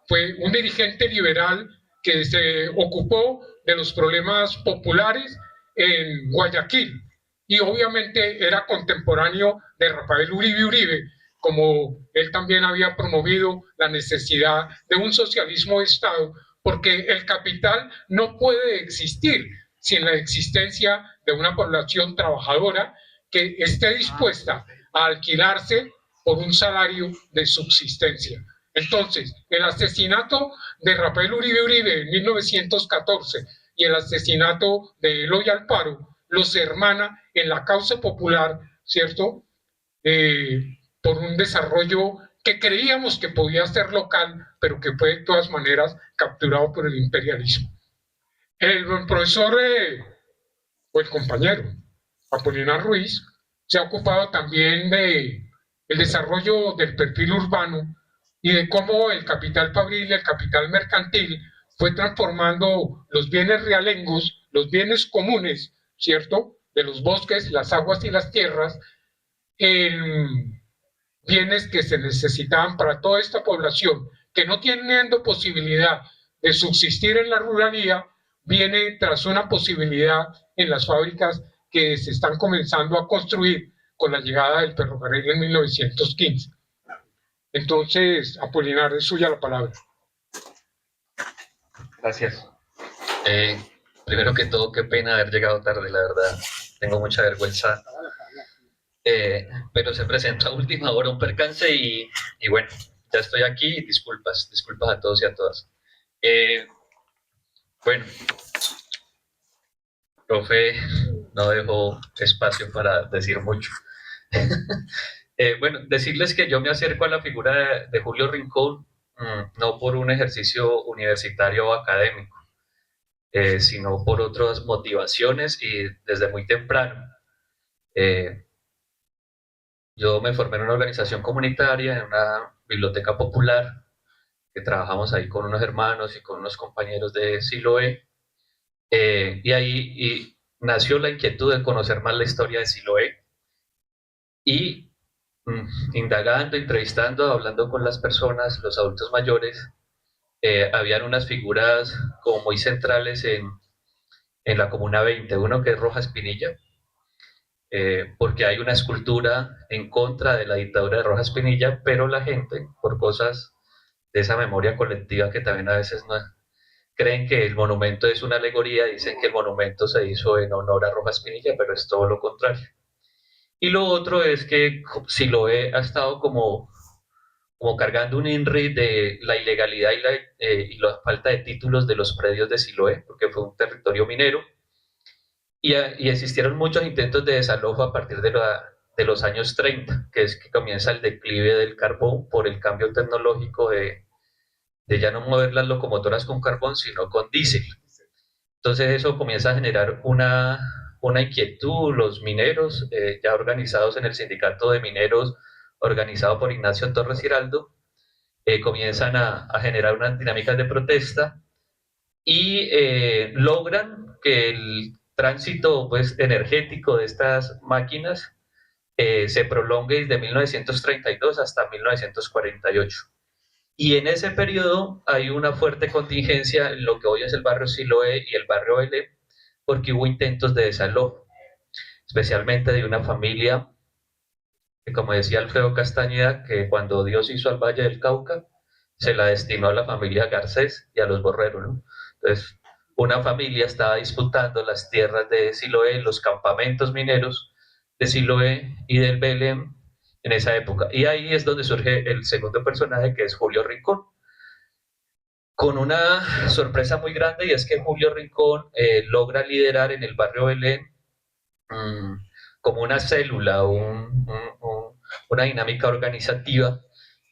fue un dirigente liberal que se ocupó de los problemas populares en Guayaquil y obviamente era contemporáneo de Rafael Uribe Uribe, como él también había promovido la necesidad de un socialismo de Estado, porque el capital no puede existir sin la existencia de una población trabajadora que esté dispuesta a alquilarse por un salario de subsistencia. Entonces, el asesinato de Rafael Uribe Uribe en 1914 y el asesinato de Eloy Alfaro los hermana en la causa popular, ¿cierto? Por un desarrollo que creíamos que podía ser local, pero que fue de todas maneras capturado por el imperialismo. El profesor o el compañero Apolinar Ruiz se ha ocupado también de el desarrollo del perfil urbano y de cómo el capital fabril y el capital mercantil fue transformando los bienes realengos, los bienes comunes, ¿cierto?, de los bosques, las aguas y las tierras, en bienes que se necesitaban para toda esta población, que no teniendo posibilidad de subsistir en la ruralía, viene tras una posibilidad en las fábricas que se están comenzando a construir con la llegada del ferrocarril en 1915. Entonces, Apolinar, es suya la palabra. Gracias. Primero que todo, qué pena haber llegado tarde, la verdad. Tengo mucha vergüenza. Pero se presentó a última hora un percance y bueno, ya estoy aquí. Disculpas a todos y a todas. Bueno, profe, no dejo espacio para decir mucho. Bueno, decirles que yo me acerco a la figura de Julio Rincón no por un ejercicio universitario o académico, sino por otras motivaciones y desde muy temprano. Yo me formé en una organización comunitaria, en una biblioteca popular, que trabajamos ahí con unos hermanos y con unos compañeros de Siloé, y ahí nació la inquietud de conocer más la historia de Siloé, y indagando, entrevistando, hablando con las personas, los adultos mayores, habían unas figuras como muy centrales en la Comuna 21, que es Rojas Pinilla, porque hay una escultura en contra de la dictadura de Rojas Pinilla, pero la gente, por cosas de esa memoria colectiva que también a veces no creen que el monumento es una alegoría, dicen que el monumento se hizo en honor a Rojas Pinilla, pero es todo lo contrario. Y lo otro es que Siloé ha estado como como cargando un INRI de la ilegalidad y la falta de títulos de los predios de Siloé, porque fue un territorio minero, y existieron muchos intentos de desalojo a partir de los años 30, que es que comienza el declive del carbón por el cambio tecnológico de ya no mover las locomotoras con carbón, sino con diésel. Entonces eso comienza a generar una inquietud, los mineros, ya organizados en el sindicato de mineros, organizado por Ignacio Torres Giraldo, comienzan a generar unas dinámicas de protesta y logran que el tránsito pues, energético de estas máquinas se prolongue desde 1932 hasta 1948. Y en ese periodo hay una fuerte contingencia en lo que hoy es el barrio Siloé y el barrio Belén, porque hubo intentos de desalojo, especialmente de una familia que, como decía Alfredo Castañeda, que cuando Dios hizo al Valle del Cauca, se la destinó a la familia Garcés y a los Borreros, ¿no? Entonces, una familia estaba disputando las tierras de Siloé, los campamentos mineros de Siloé y del Belén en esa época. Y ahí es donde surge el segundo personaje, que es Julio Rincón, con una sorpresa muy grande, y es que Julio Rincón logra liderar en el barrio Belén como una célula, una dinámica organizativa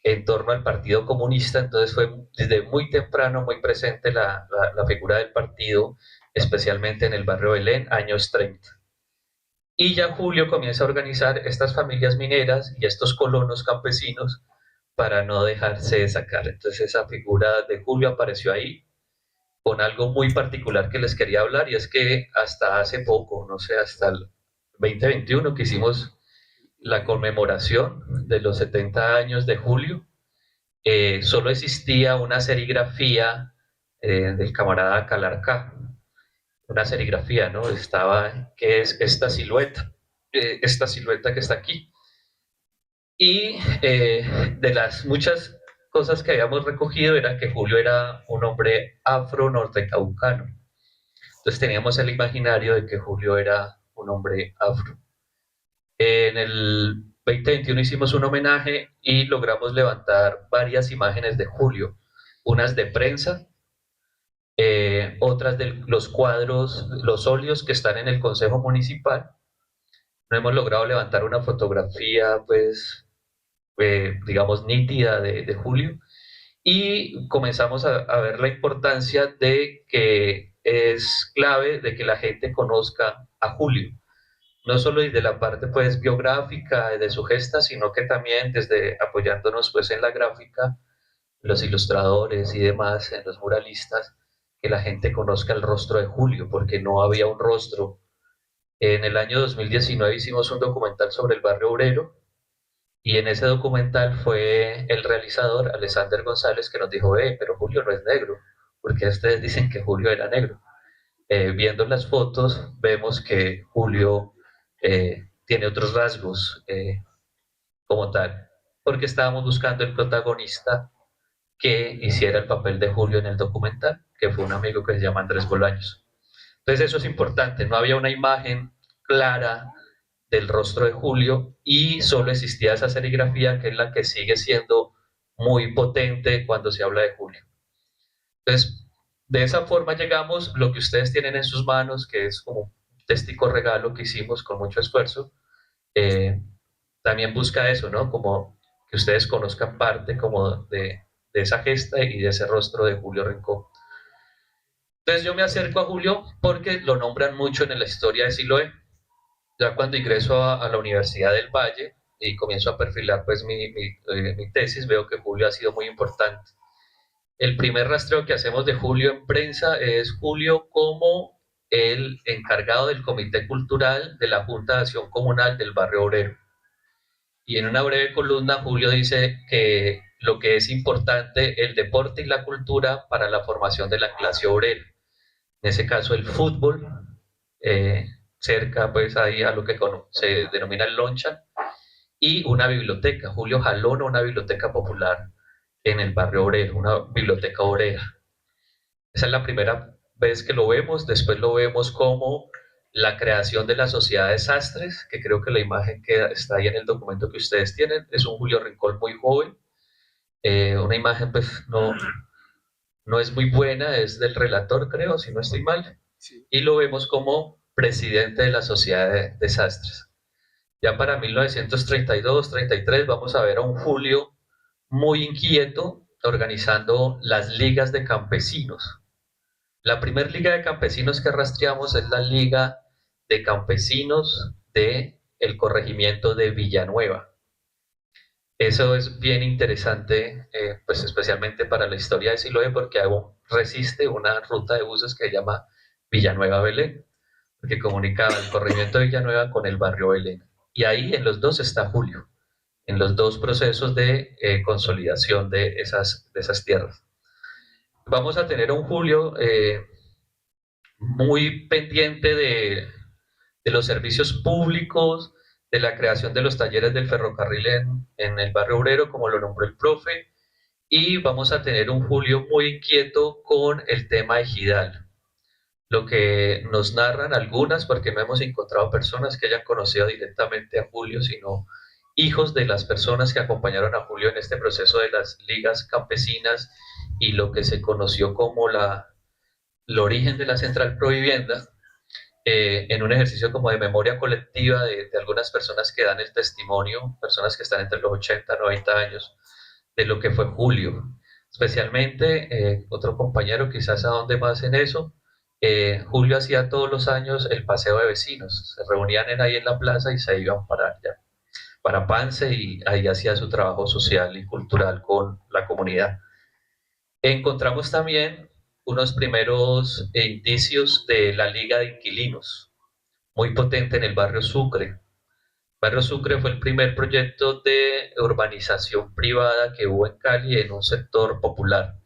en torno al Partido Comunista. Entonces fue desde muy temprano muy presente la figura del partido, especialmente en el barrio Belén, años 30. Y ya Julio comienza a organizar estas familias mineras y estos colonos campesinos para no dejarse de sacar. Entonces esa figura de Julio apareció ahí con algo muy particular que les quería hablar, y es que hasta hace poco, no sé, hasta el 2021 que hicimos la conmemoración de los 70 años de Julio, solo existía una serigrafía del camarada Calarcá, una serigrafía, ¿no? Estaba, que es esta silueta que está aquí. Y de las muchas cosas que habíamos recogido era que Julio era un hombre afro-nortecaucano. Entonces teníamos el imaginario de que Julio era un hombre afro. En el 2021 hicimos un homenaje y logramos levantar varias imágenes de Julio, unas de prensa, otras de los cuadros, los óleos que están en el Consejo Municipal. No hemos logrado levantar una fotografía, pues, digamos, nítida de Julio, y comenzamos a ver la importancia de que es clave de que la gente conozca a Julio, no solo desde la parte pues biográfica de su gesta, sino que también desde apoyándonos pues en la gráfica, los ilustradores y demás, en los muralistas, que la gente conozca el rostro de Julio, porque no había un rostro. En el año 2019 hicimos un documental sobre el barrio obrero, y en ese documental fue el realizador, Alexander González, que nos dijo, pero Julio no es negro, porque ustedes dicen que Julio era negro. Viendo las fotos, vemos que Julio tiene otros rasgos como tal, porque estábamos buscando el protagonista que hiciera el papel de Julio en el documental, que fue un amigo que se llama Andrés Bolaños. Entonces eso es importante, no había una imagen clara del rostro de Julio y solo existía esa serigrafía, que es la que sigue siendo muy potente cuando se habla de Julio. Entonces, de esa forma llegamos lo que ustedes tienen en sus manos, que es como un testigo regalo que hicimos con mucho esfuerzo. También busca eso, ¿no? Como que ustedes conozcan parte como de esa gesta y de ese rostro de Julio Rincón. Entonces yo me acerco a Julio porque lo nombran mucho en la historia de Siloé. Ya cuando ingreso a la Universidad del Valle y comienzo a perfilar pues mi tesis, veo que Julio ha sido muy importante. El primer rastreo que hacemos de Julio en prensa es Julio como el encargado del Comité Cultural de la Junta de Acción Comunal del Barrio Obrero. Y en una breve columna, Julio dice que lo que es importante, el deporte y la cultura para la formación de la clase obrera. En ese caso, el fútbol, cerca pues ahí a lo que se denomina el loncha, y una biblioteca. Julio jalona una biblioteca popular en el barrio obrero, una biblioteca obrera. Esa es la primera vez que lo vemos. Después lo vemos como la creación de la Sociedad de Sastres, que creo que la imagen que está ahí en el documento que ustedes tienen es un Julio Rincón muy joven, Una imagen pues no es muy buena, es del relator creo, si no estoy mal, Sí. y lo vemos como presidente de la Sociedad de Desastres. Ya para 1932-33 vamos a ver a un Julio muy inquieto organizando las ligas de campesinos. La primera liga de campesinos que rastreamos es la Liga de Campesinos de el corregimiento de Villanueva. Eso es bien interesante, pues especialmente para la historia de Siloé, porque aún resiste una ruta de buses que se llama Villanueva-Belén, que comunicaba el corregimiento de Villanueva con el barrio Belén. Y ahí en los dos está Julio, en los dos procesos de consolidación de esas tierras. Vamos a tener a un Julio muy pendiente de los servicios públicos, de la creación de los talleres del ferrocarril en el barrio obrero, como lo nombró el profe, y vamos a tener un Julio muy inquieto con el tema ejidal. Lo que nos narran algunas, porque no hemos encontrado personas que hayan conocido directamente a Julio, sino hijos de las personas que acompañaron a Julio en este proceso de las ligas campesinas y lo que se conoció como el origen de la Central Provivienda, en un ejercicio como de memoria colectiva de algunas personas que dan el testimonio, personas que están entre los 80 y 90 años, de lo que fue Julio. Especialmente, otro compañero quizás ahonde más en eso, Julio hacía todos los años el paseo de vecinos, se reunían ahí en la plaza y se iban para allá, para Pance, y ahí hacía su trabajo social y cultural con la comunidad. Encontramos también unos primeros indicios de la Liga de Inquilinos, muy potente en el barrio Sucre. Barrio Sucre fue el primer proyecto de urbanización privada que hubo en Cali en un sector popular.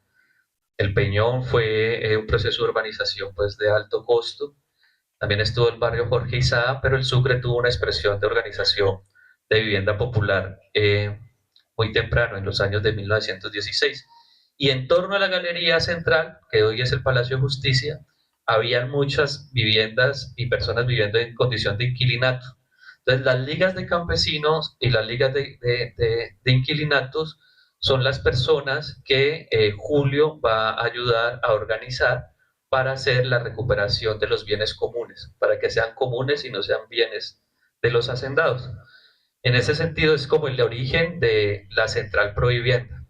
El Peñón fue un proceso de urbanización pues, de alto costo. También estuvo el barrio Jorge Isaac, pero el Sucre tuvo una expresión de organización de vivienda popular muy temprano, en los años de 1916. Y en torno a la Galería Central, que hoy es el Palacio de Justicia, habían muchas viviendas y personas viviendo en condición de inquilinato. Entonces, las ligas de campesinos y las ligas de inquilinatos son las personas que Julio va a ayudar a organizar para hacer la recuperación de los bienes comunes, para que sean comunes y no sean bienes de los hacendados. En ese sentido es como el origen de la Central Provivienda.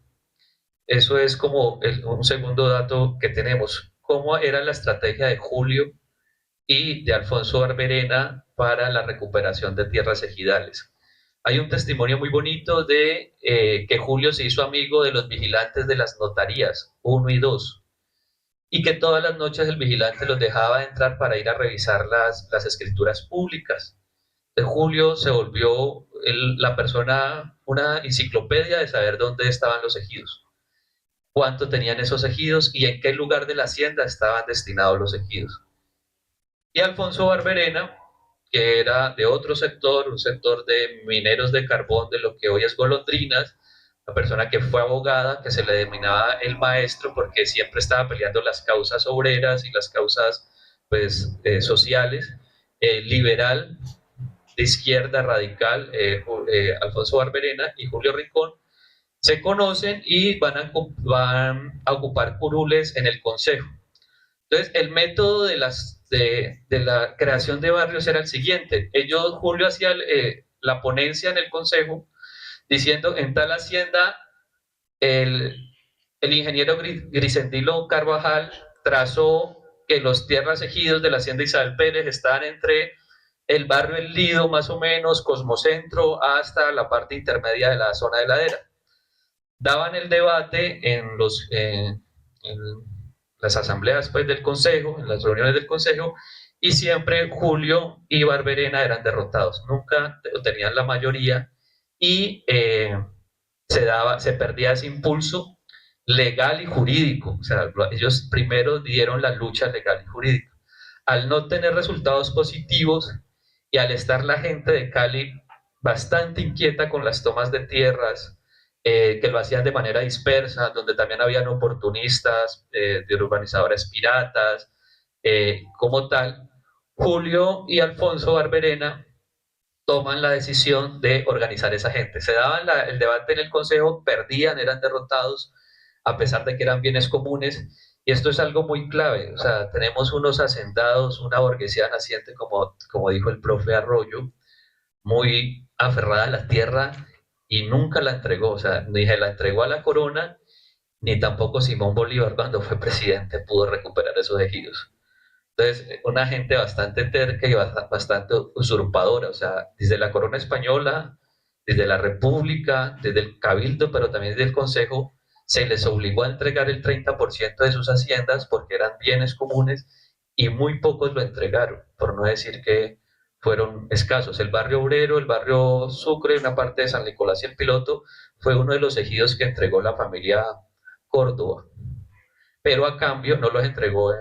Eso es como un segundo dato que tenemos. ¿Cómo era la estrategia de Julio y de Alfonso Barberena para la recuperación de tierras ejidales? Hay un testimonio muy bonito de que Julio se hizo amigo de los vigilantes de las notarías 1 y 2, y que todas las noches el vigilante los dejaba entrar para ir a revisar las escrituras públicas. Julio se volvió la persona, una enciclopedia de saber dónde estaban los ejidos, cuánto tenían esos ejidos y en qué lugar de la hacienda estaban destinados los ejidos. Y Alfonso Barberena, que era de otro sector, un sector de mineros de carbón, de lo que hoy es Golondrinas, una persona que fue abogada, que se le denominaba el maestro porque siempre estaba peleando las causas obreras y las causas pues, sociales, liberal, de izquierda radical, Alfonso Barberena y Julio Rincón, se conocen y van a ocupar curules en el consejo. Entonces, el método de la creación de barrios era el siguiente. Julio hacía la ponencia en el consejo diciendo, en tal hacienda, el ingeniero Grisendilo Carvajal trazó que los tierras ejidos de la hacienda Isabel Pérez están entre el barrio El Lido, más o menos, Cosmocentro, hasta la parte intermedia de la zona de ladera. Daban el debate en las asambleas pues, del consejo, en las reuniones del consejo, y siempre Julio y Barberena eran derrotados, nunca tenían la mayoría, y se perdía ese impulso legal y jurídico. O sea, ellos primero dieron la lucha legal y jurídica. Al no tener resultados positivos y al estar la gente de Cali bastante inquieta con las tomas de tierras, que lo hacían de manera dispersa, donde también habían oportunistas, de urbanizadores piratas, como tal, Julio y Alfonso Barberena toman la decisión de organizar esa gente. Se daban el debate en el consejo, perdían, eran derrotados, a pesar de que eran bienes comunes, y esto es algo muy clave. O sea, tenemos unos hacendados, una burguesía naciente, como dijo el profe Arroyo, muy aferrada a la tierra y nunca la entregó. O sea, ni se la entregó a la corona, ni tampoco Simón Bolívar, cuando fue presidente, pudo recuperar esos ejidos. Entonces, una gente bastante terca y bastante usurpadora, o sea, desde la corona española, desde la república, desde el cabildo, pero también desde el consejo, se les obligó a entregar el 30% de sus haciendas porque eran bienes comunes y muy pocos lo entregaron, por no decir que fueron escasos. El barrio obrero, el barrio Sucre, una parte de San Nicolás y el Piloto, fue uno de los ejidos que entregó la familia Córdoba, pero a cambio no los entregó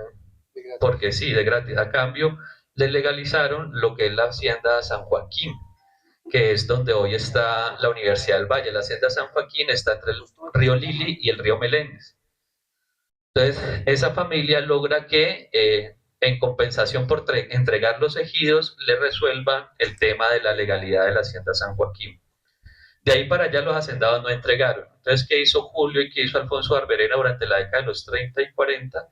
porque sí, de gratis. A cambio, le legalizaron lo que es la hacienda San Joaquín, que es donde hoy está la Universidad del Valle. La hacienda San Joaquín está entre el río Lili y el río Meléndez. Entonces, esa familia logra que, en compensación por entregar los ejidos, le resuelvan el tema de la legalidad de la hacienda San Joaquín. De ahí para allá los hacendados no entregaron. Entonces, ¿qué hizo Julio y qué hizo Alfonso Barberena durante la década de los 30 y 40?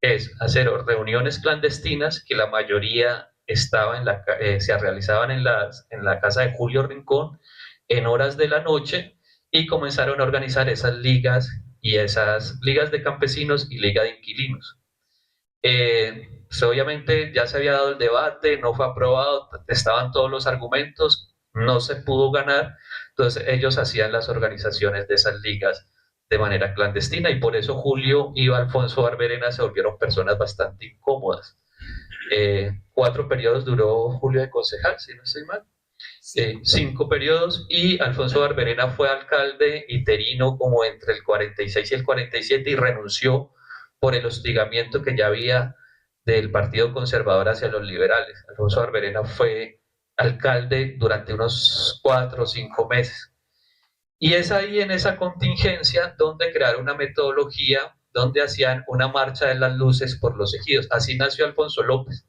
Es hacer reuniones clandestinas que la mayoría se realizaban en la casa de Julio Rincón en horas de la noche, y comenzaron a organizar esas ligas de campesinos y liga de inquilinos. Pues obviamente ya se había dado el debate, no fue aprobado, estaban todos los argumentos, no se pudo ganar, entonces ellos hacían las organizaciones de esas ligas de manera clandestina, y por eso Julio y Alfonso Barberena se volvieron personas bastante incómodas. 4 periodos duró Julio de concejal, si no estoy mal. 5 periodos, y Alfonso Barberena fue alcalde interino como entre el 46 y el 47 y renunció por el hostigamiento que ya había del Partido Conservador hacia los liberales. Alfonso Barberena fue alcalde durante unos 4 o 5 meses. Y es ahí, en esa contingencia, donde crearon una metodología donde hacían una marcha de las luces por los ejidos. Así nació Alfonso López.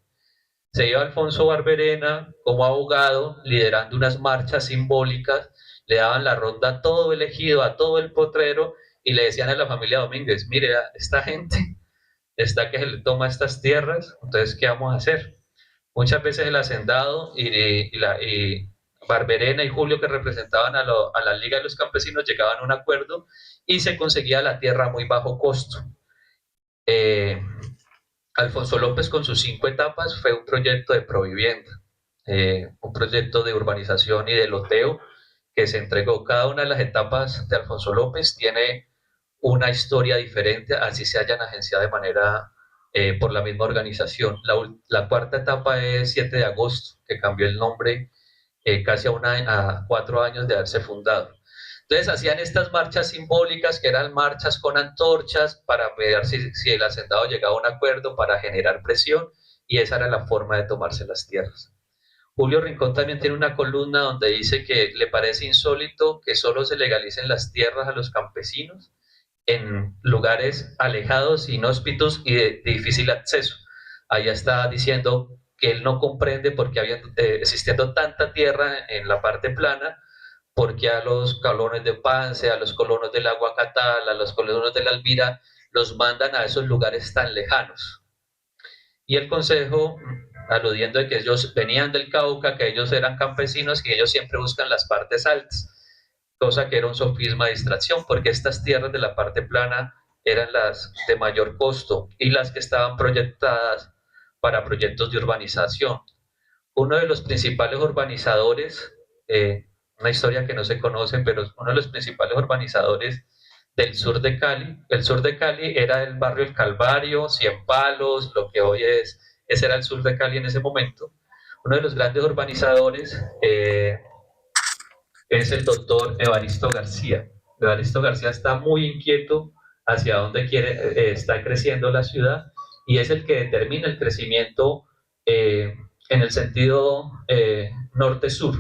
Se iba Alfonso Barberena como abogado, liderando unas marchas simbólicas, le daban la ronda a todo el ejido, a todo el potrero, y le decían a la familia Domínguez: mire, esta gente está que se le toma estas tierras, entonces, ¿qué vamos a hacer? Muchas veces el hacendado y Barberena y Julio, que representaban a la Liga de los Campesinos, llegaban a un acuerdo y se conseguía la tierra a muy bajo costo. Alfonso López, con sus 5 etapas, fue un proyecto de provivienda, un proyecto de urbanización y de loteo que se entregó. Cada una de las etapas de Alfonso López tiene una historia diferente, así se hayan agenciado de manera por la misma organización. La 4ª etapa es 7 de agosto, que cambió el nombre casi a 4 años de haberse fundado. Entonces hacían estas marchas simbólicas, que eran marchas con antorchas, para ver si el hacendado llegaba a un acuerdo, para generar presión, y esa era la forma de tomarse las tierras. Julio Rincón también tiene una columna donde dice que le parece insólito que solo se legalicen las tierras a los campesinos en lugares alejados, inhóspitos y de difícil acceso. Allá está diciendo que él no comprende por qué existiendo tanta tierra en la parte plana, porque a los colonos de Pance, a los colonos del Aguacatal, a los colonos de la Alvira, los mandan a esos lugares tan lejanos. Y el consejo, aludiendo de que ellos venían del Cauca, que ellos eran campesinos, que ellos siempre buscan las partes altas, cosa que era un sofisma de distracción, porque estas tierras de la parte plana eran las de mayor costo y las que estaban proyectadas para proyectos de urbanización. Uno de los principales urbanizadores, una historia que no se conoce, pero uno de los principales urbanizadores del sur de Cali. El sur de Cali era el barrio El Calvario, Cien Palos, lo que hoy ese era el sur de Cali en ese momento. Uno de los grandes urbanizadores es el doctor Evaristo García. Evaristo García está muy inquieto hacia dónde está creciendo la ciudad, y es el que determina el crecimiento en el sentido norte-sur,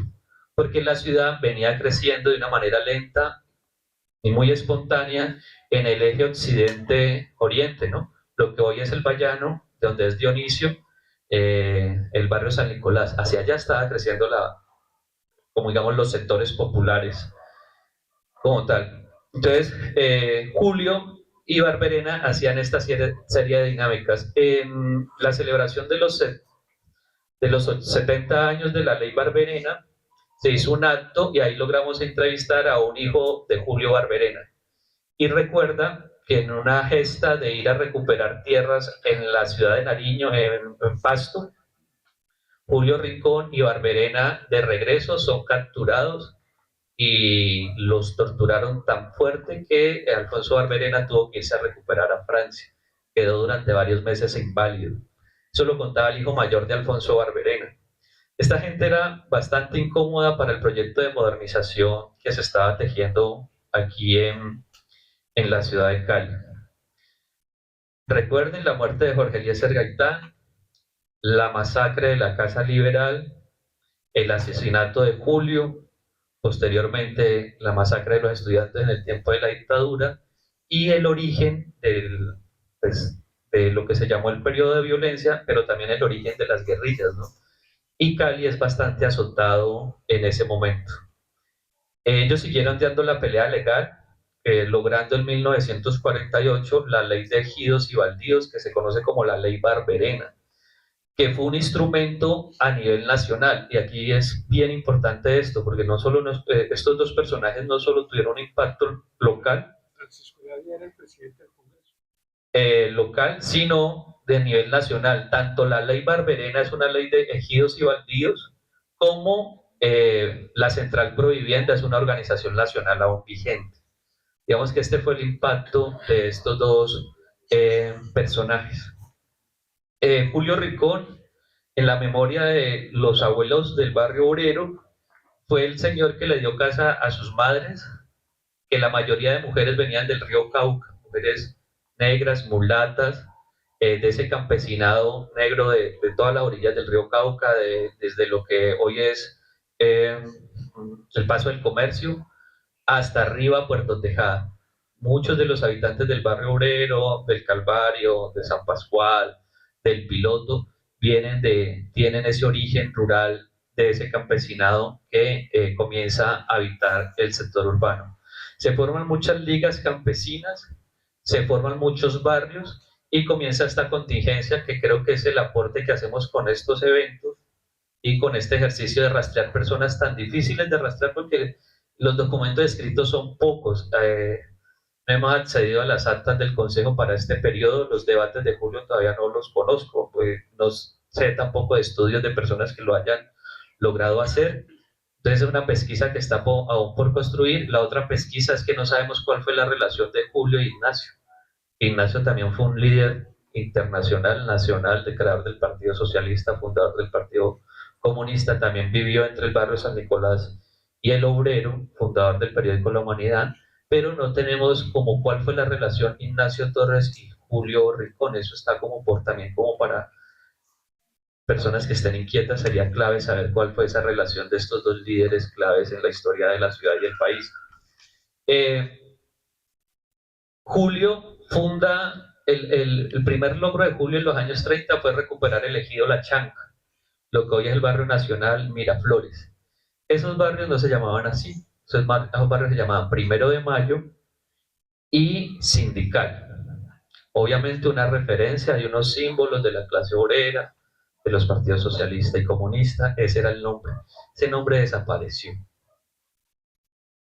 porque la ciudad venía creciendo de una manera lenta y muy espontánea en el eje occidente-oriente, ¿no? Lo que hoy es el Bayano, donde es Dionisio, el barrio San Nicolás. Hacia allá estaba creciendo como digamos los sectores populares como tal. Entonces, Julio y Barberena hacían esta serie de dinámicas. En la celebración de los 70 años de la ley Barberena, se hizo un acto y ahí logramos entrevistar a un hijo de Julio Barberena. Y recuerda que en una gesta de ir a recuperar tierras en la ciudad de Nariño, en Pasto, Julio Rincón y Barberena de regreso son capturados y los torturaron tan fuerte que Alfonso Barberena tuvo que irse a recuperar a Francia. Quedó durante varios meses inválido. Eso lo contaba el hijo mayor de Alfonso Barberena. Esta gente era bastante incómoda para el proyecto de modernización que se estaba tejiendo aquí en la ciudad de Cali. Recuerden la muerte de Jorge Eliezer Gaitán, la masacre de la Casa Liberal, el asesinato de Julio, posteriormente la masacre de los estudiantes en el tiempo de la dictadura y el origen de lo que se llamó el periodo de violencia, pero también el origen de las guerrillas, ¿no? Y Cali es bastante azotado en ese momento. Ellos siguieron dando la pelea legal, logrando en 1948 la ley de ejidos y baldíos, que se conoce como la ley Barberena, que fue un instrumento a nivel nacional. Y aquí es bien importante esto, porque no solo estos dos personajes no solo tuvieron un impacto local, Francisco Gaviria era el presidente del Congreso. Local, sino de nivel nacional. Tanto la ley Barberena es una ley de ejidos y baldíos, como la Central Provivienda es una organización nacional aún vigente. Digamos que este fue el impacto de estos dos personajes. Julio Rincón, en la memoria de los abuelos del barrio obrero, fue el señor que le dio casa a sus madres, que la mayoría de mujeres venían del río Cauca, mujeres negras, mulatas, de ese campesinado negro de todas las orillas del río Cauca, desde lo que hoy es el Paso del Comercio, hasta arriba Puerto Tejada. Muchos de los habitantes del barrio obrero, del Calvario, de San Pascual, del Piloto, tienen ese origen rural de ese campesinado que comienza a habitar el sector urbano. Se forman muchas ligas campesinas, se forman muchos barrios y comienza esta contingencia que creo que es el aporte que hacemos con estos eventos y con este ejercicio de rastrear personas tan difíciles de rastrear porque los documentos escritos son pocos. No hemos accedido a las actas del Consejo para este periodo, los debates de julio todavía no los conozco, pues no sé tampoco de estudios de personas que lo hayan logrado hacer. Entonces es una pesquisa que está aún por construir. La otra pesquisa es que no sabemos cuál fue la relación de Julio e Ignacio. Ignacio también fue un líder internacional, nacional, creador del Partido Socialista, fundador del Partido Comunista, también vivió entre el barrio San Nicolás y el Obrero, fundador del periódico La Humanidad, pero no tenemos como cuál fue la relación Ignacio Torres y Julio Rincón. Eso está también como para personas que estén inquietas, sería clave saber cuál fue esa relación de estos dos líderes claves en la historia de la ciudad y el país. Julio funda, el primer logro de Julio en los años 30 fue recuperar el ejido La Chanca, lo que hoy es el barrio nacional Miraflores. Esos barrios no se llamaban así, esos barrios se llamaban 1 de Mayo y Sindical. Obviamente una referencia y unos símbolos de la clase obrera, de los partidos socialista y comunista, ese era el nombre. Ese nombre desapareció.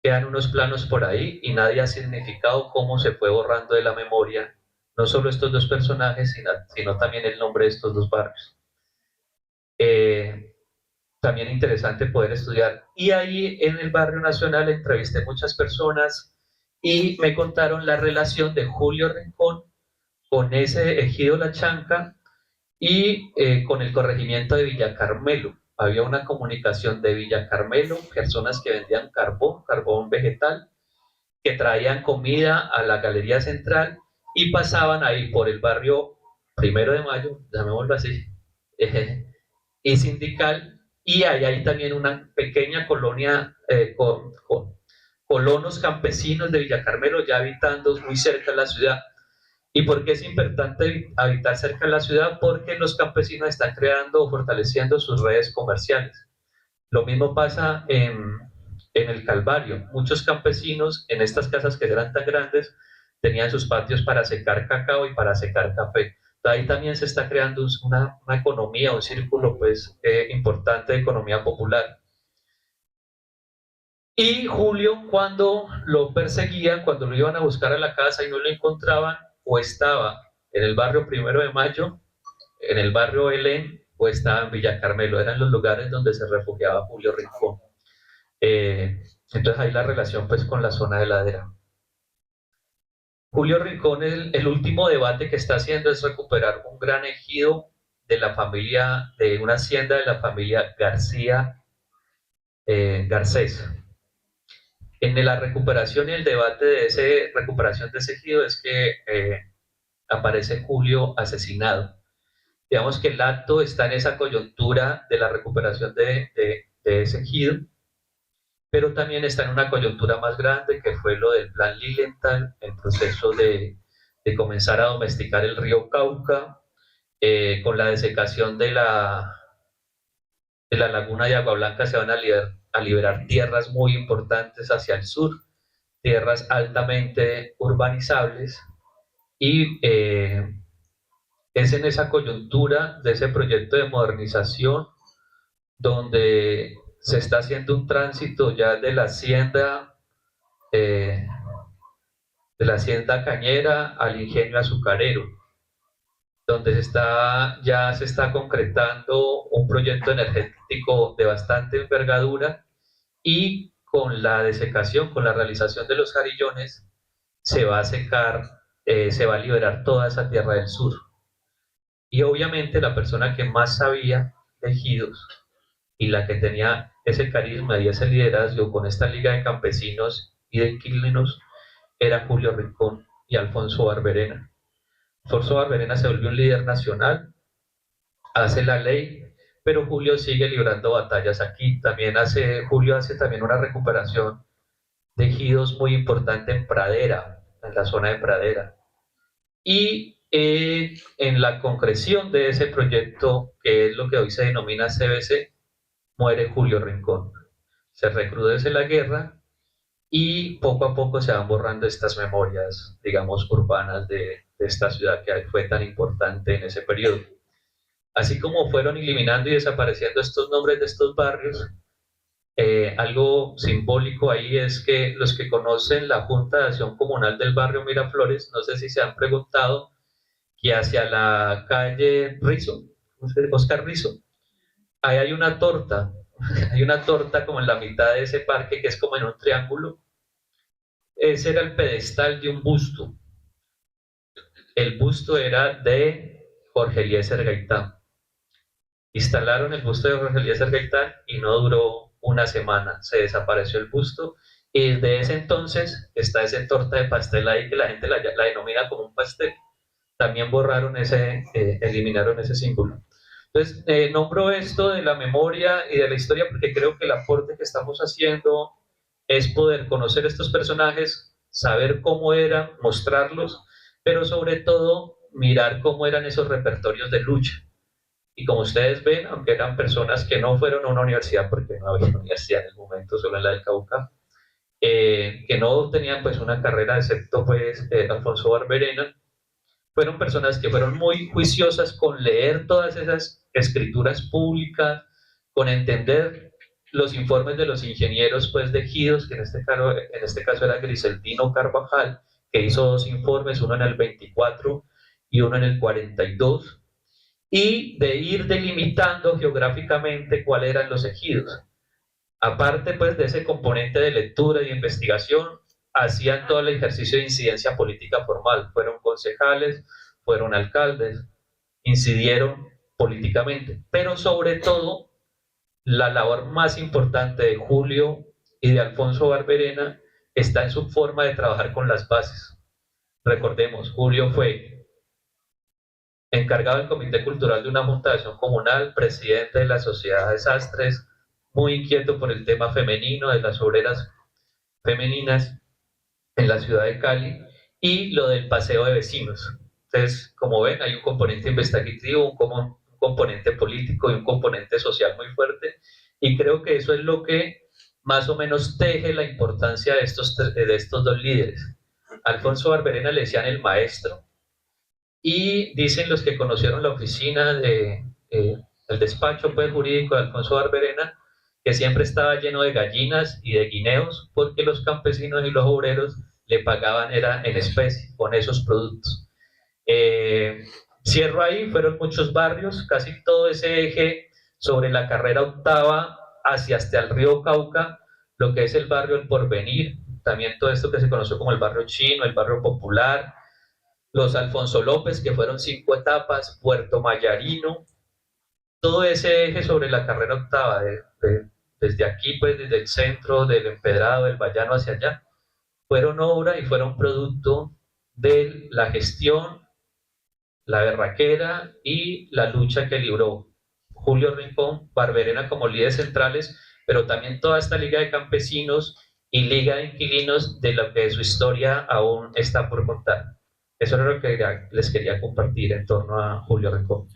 Quedan unos planos por ahí y nadie ha significado cómo se fue borrando de la memoria no solo estos dos personajes, sino también el nombre de estos dos barrios. También interesante poder estudiar. Y ahí en el barrio nacional entrevisté muchas personas y me contaron la relación de Julio Rincón con ese ejido La Chanca y con el corregimiento de Villa Carmelo. Había una comunicación de Villa Carmelo, personas que vendían carbón vegetal, que traían comida a la Galería Central y pasaban ahí por el barrio 1 de Mayo, llamémoslo así, y Sindical, y ahí hay también una pequeña colonia con colonos campesinos de Villa Carmelo ya habitando muy cerca de la ciudad. ¿Y por qué es importante habitar cerca de la ciudad? Porque los campesinos están creando o fortaleciendo sus redes comerciales. Lo mismo pasa en el Calvario. Muchos campesinos en estas casas que eran tan grandes tenían sus patios para secar cacao y para secar café. Ahí también se está creando una economía, un círculo pues, importante de economía popular. Y Julio, cuando lo perseguían, cuando lo iban a buscar a la casa y no lo encontraban, o estaba en el barrio Primero de Mayo, en el barrio Belén, o estaba en Villa Carmelo. Eran los lugares donde se refugiaba Julio Rincón. Entonces ahí la relación pues con la zona de ladera. Julio Rincón, el último debate que está haciendo es recuperar un gran ejido de la familia, de una hacienda de la familia García Garcés. En la recuperación y el debate de esa recuperación de ese ejido es que aparece Julio asesinado. Digamos que el acto está en esa coyuntura de la recuperación de ese ejido, pero también está en una coyuntura más grande que fue lo del plan Lilienthal, el proceso de comenzar a domesticar el río Cauca, con la desecación de la laguna de Agua Blanca se van a liberar tierras muy importantes hacia el sur, tierras altamente urbanizables, y es en esa coyuntura de ese proyecto de modernización donde se está haciendo un tránsito ya de la hacienda cañera al ingenio azucarero, donde ya se está concretando un proyecto energético de bastante envergadura, y con la desecación, con la realización de los jarillones, se va a secar, se va a liberar toda esa tierra del sur. Y obviamente la persona que más sabía de ejidos y la que tenía ese carisma y ese liderazgo con esta liga de campesinos y de inquilinos era Julio Rincón y Alfonso Barberena. Alfonso Barberena se volvió un líder nacional, hace la ley, pero Julio sigue librando batallas aquí. Julio hace también una recuperación de ejidos muy importante en Pradera, en la zona de Pradera. Y en la concreción de ese proyecto, que es lo que hoy se denomina CBC, muere Julio Rincón. Se recrudece la guerra y poco a poco se van borrando estas memorias, digamos, urbanas de esta ciudad que fue tan importante en ese periodo. Así como fueron eliminando y desapareciendo estos nombres de estos barrios, algo simbólico ahí es que los que conocen la Junta de Acción Comunal del barrio Miraflores, no sé si se han preguntado que hacia la calle Rizo, Oscar Rizo, ahí hay una torta, hay una torta como en la mitad de ese parque que es como en un triángulo. Ese era el pedestal de un busto. El busto era de Jorge Eliezer Gaitán. Instalaron el busto de Jorge Eliezer Gaitán y no duró una semana, se desapareció el busto, y desde ese entonces está esa torta de pastel ahí que la gente la denomina como un pastel. También borraron eliminaron ese símbolo. Entonces, nombro esto de la memoria y de la historia porque creo que el aporte que estamos haciendo es poder conocer estos personajes, saber cómo eran, mostrarlos, pero sobre todo mirar cómo eran esos repertorios de lucha. Y como ustedes ven, aunque eran personas que no fueron a una universidad, porque no había universidad en el momento, solo en la del Cauca, que no tenían pues una carrera, excepto pues Alfonso Barberena, fueron personas que fueron muy juiciosas con leer todas esas escrituras públicas, con entender los informes de los ingenieros pues, de ejidos, que en este caso era Griseltino Carvajal, que hizo 2 informes, uno en el 24 y uno en el 42, y de ir delimitando geográficamente cuáles eran los ejidos. Aparte pues, de ese componente de lectura y investigación, hacían todo el ejercicio de incidencia política formal, fueron concejales, fueron alcaldes, incidieron políticamente, pero sobre todo la labor más importante de Julio y de Alfonso Barberena está en su forma de trabajar con las bases. Recordemos, Julio fue encargado del Comité Cultural de una Junta de Acción Comunal, presidente de la Sociedad de Sastres, muy inquieto por el tema femenino, de las obreras femeninas en la ciudad de Cali, y lo del paseo de vecinos. Entonces, como ven, hay un componente investigativo, un componente político y un componente social muy fuerte, Y creo que eso es lo que más o menos teje la importancia de estos dos líderes. Alfonso Barberena le decían el maestro, y dicen los que conocieron la oficina el despacho pues, jurídico de Alfonso Barberena, que siempre estaba lleno de gallinas y de guineos, porque los campesinos y los obreros le pagaban era en especie, con esos productos. Cierro ahí, fueron muchos barrios, casi todo ese eje sobre la carrera octava hacia hasta el río Cauca, lo que es el barrio El Porvenir, también todo esto que se conoció como el barrio chino, el barrio popular, los Alfonso López, que fueron 5 etapas, Puerto Mayarino, todo ese eje sobre la carrera octava, desde aquí, pues desde el centro, del Empedrado, del Vallano hacia allá, fueron obra y fueron producto de la gestión, la berraquera y la lucha que libró Julio Rincón, Barberena como líderes centrales, pero también toda esta liga de campesinos y liga de inquilinos de lo que su historia aún está por contar. Eso es lo que les quería compartir en torno a Julio Rincón.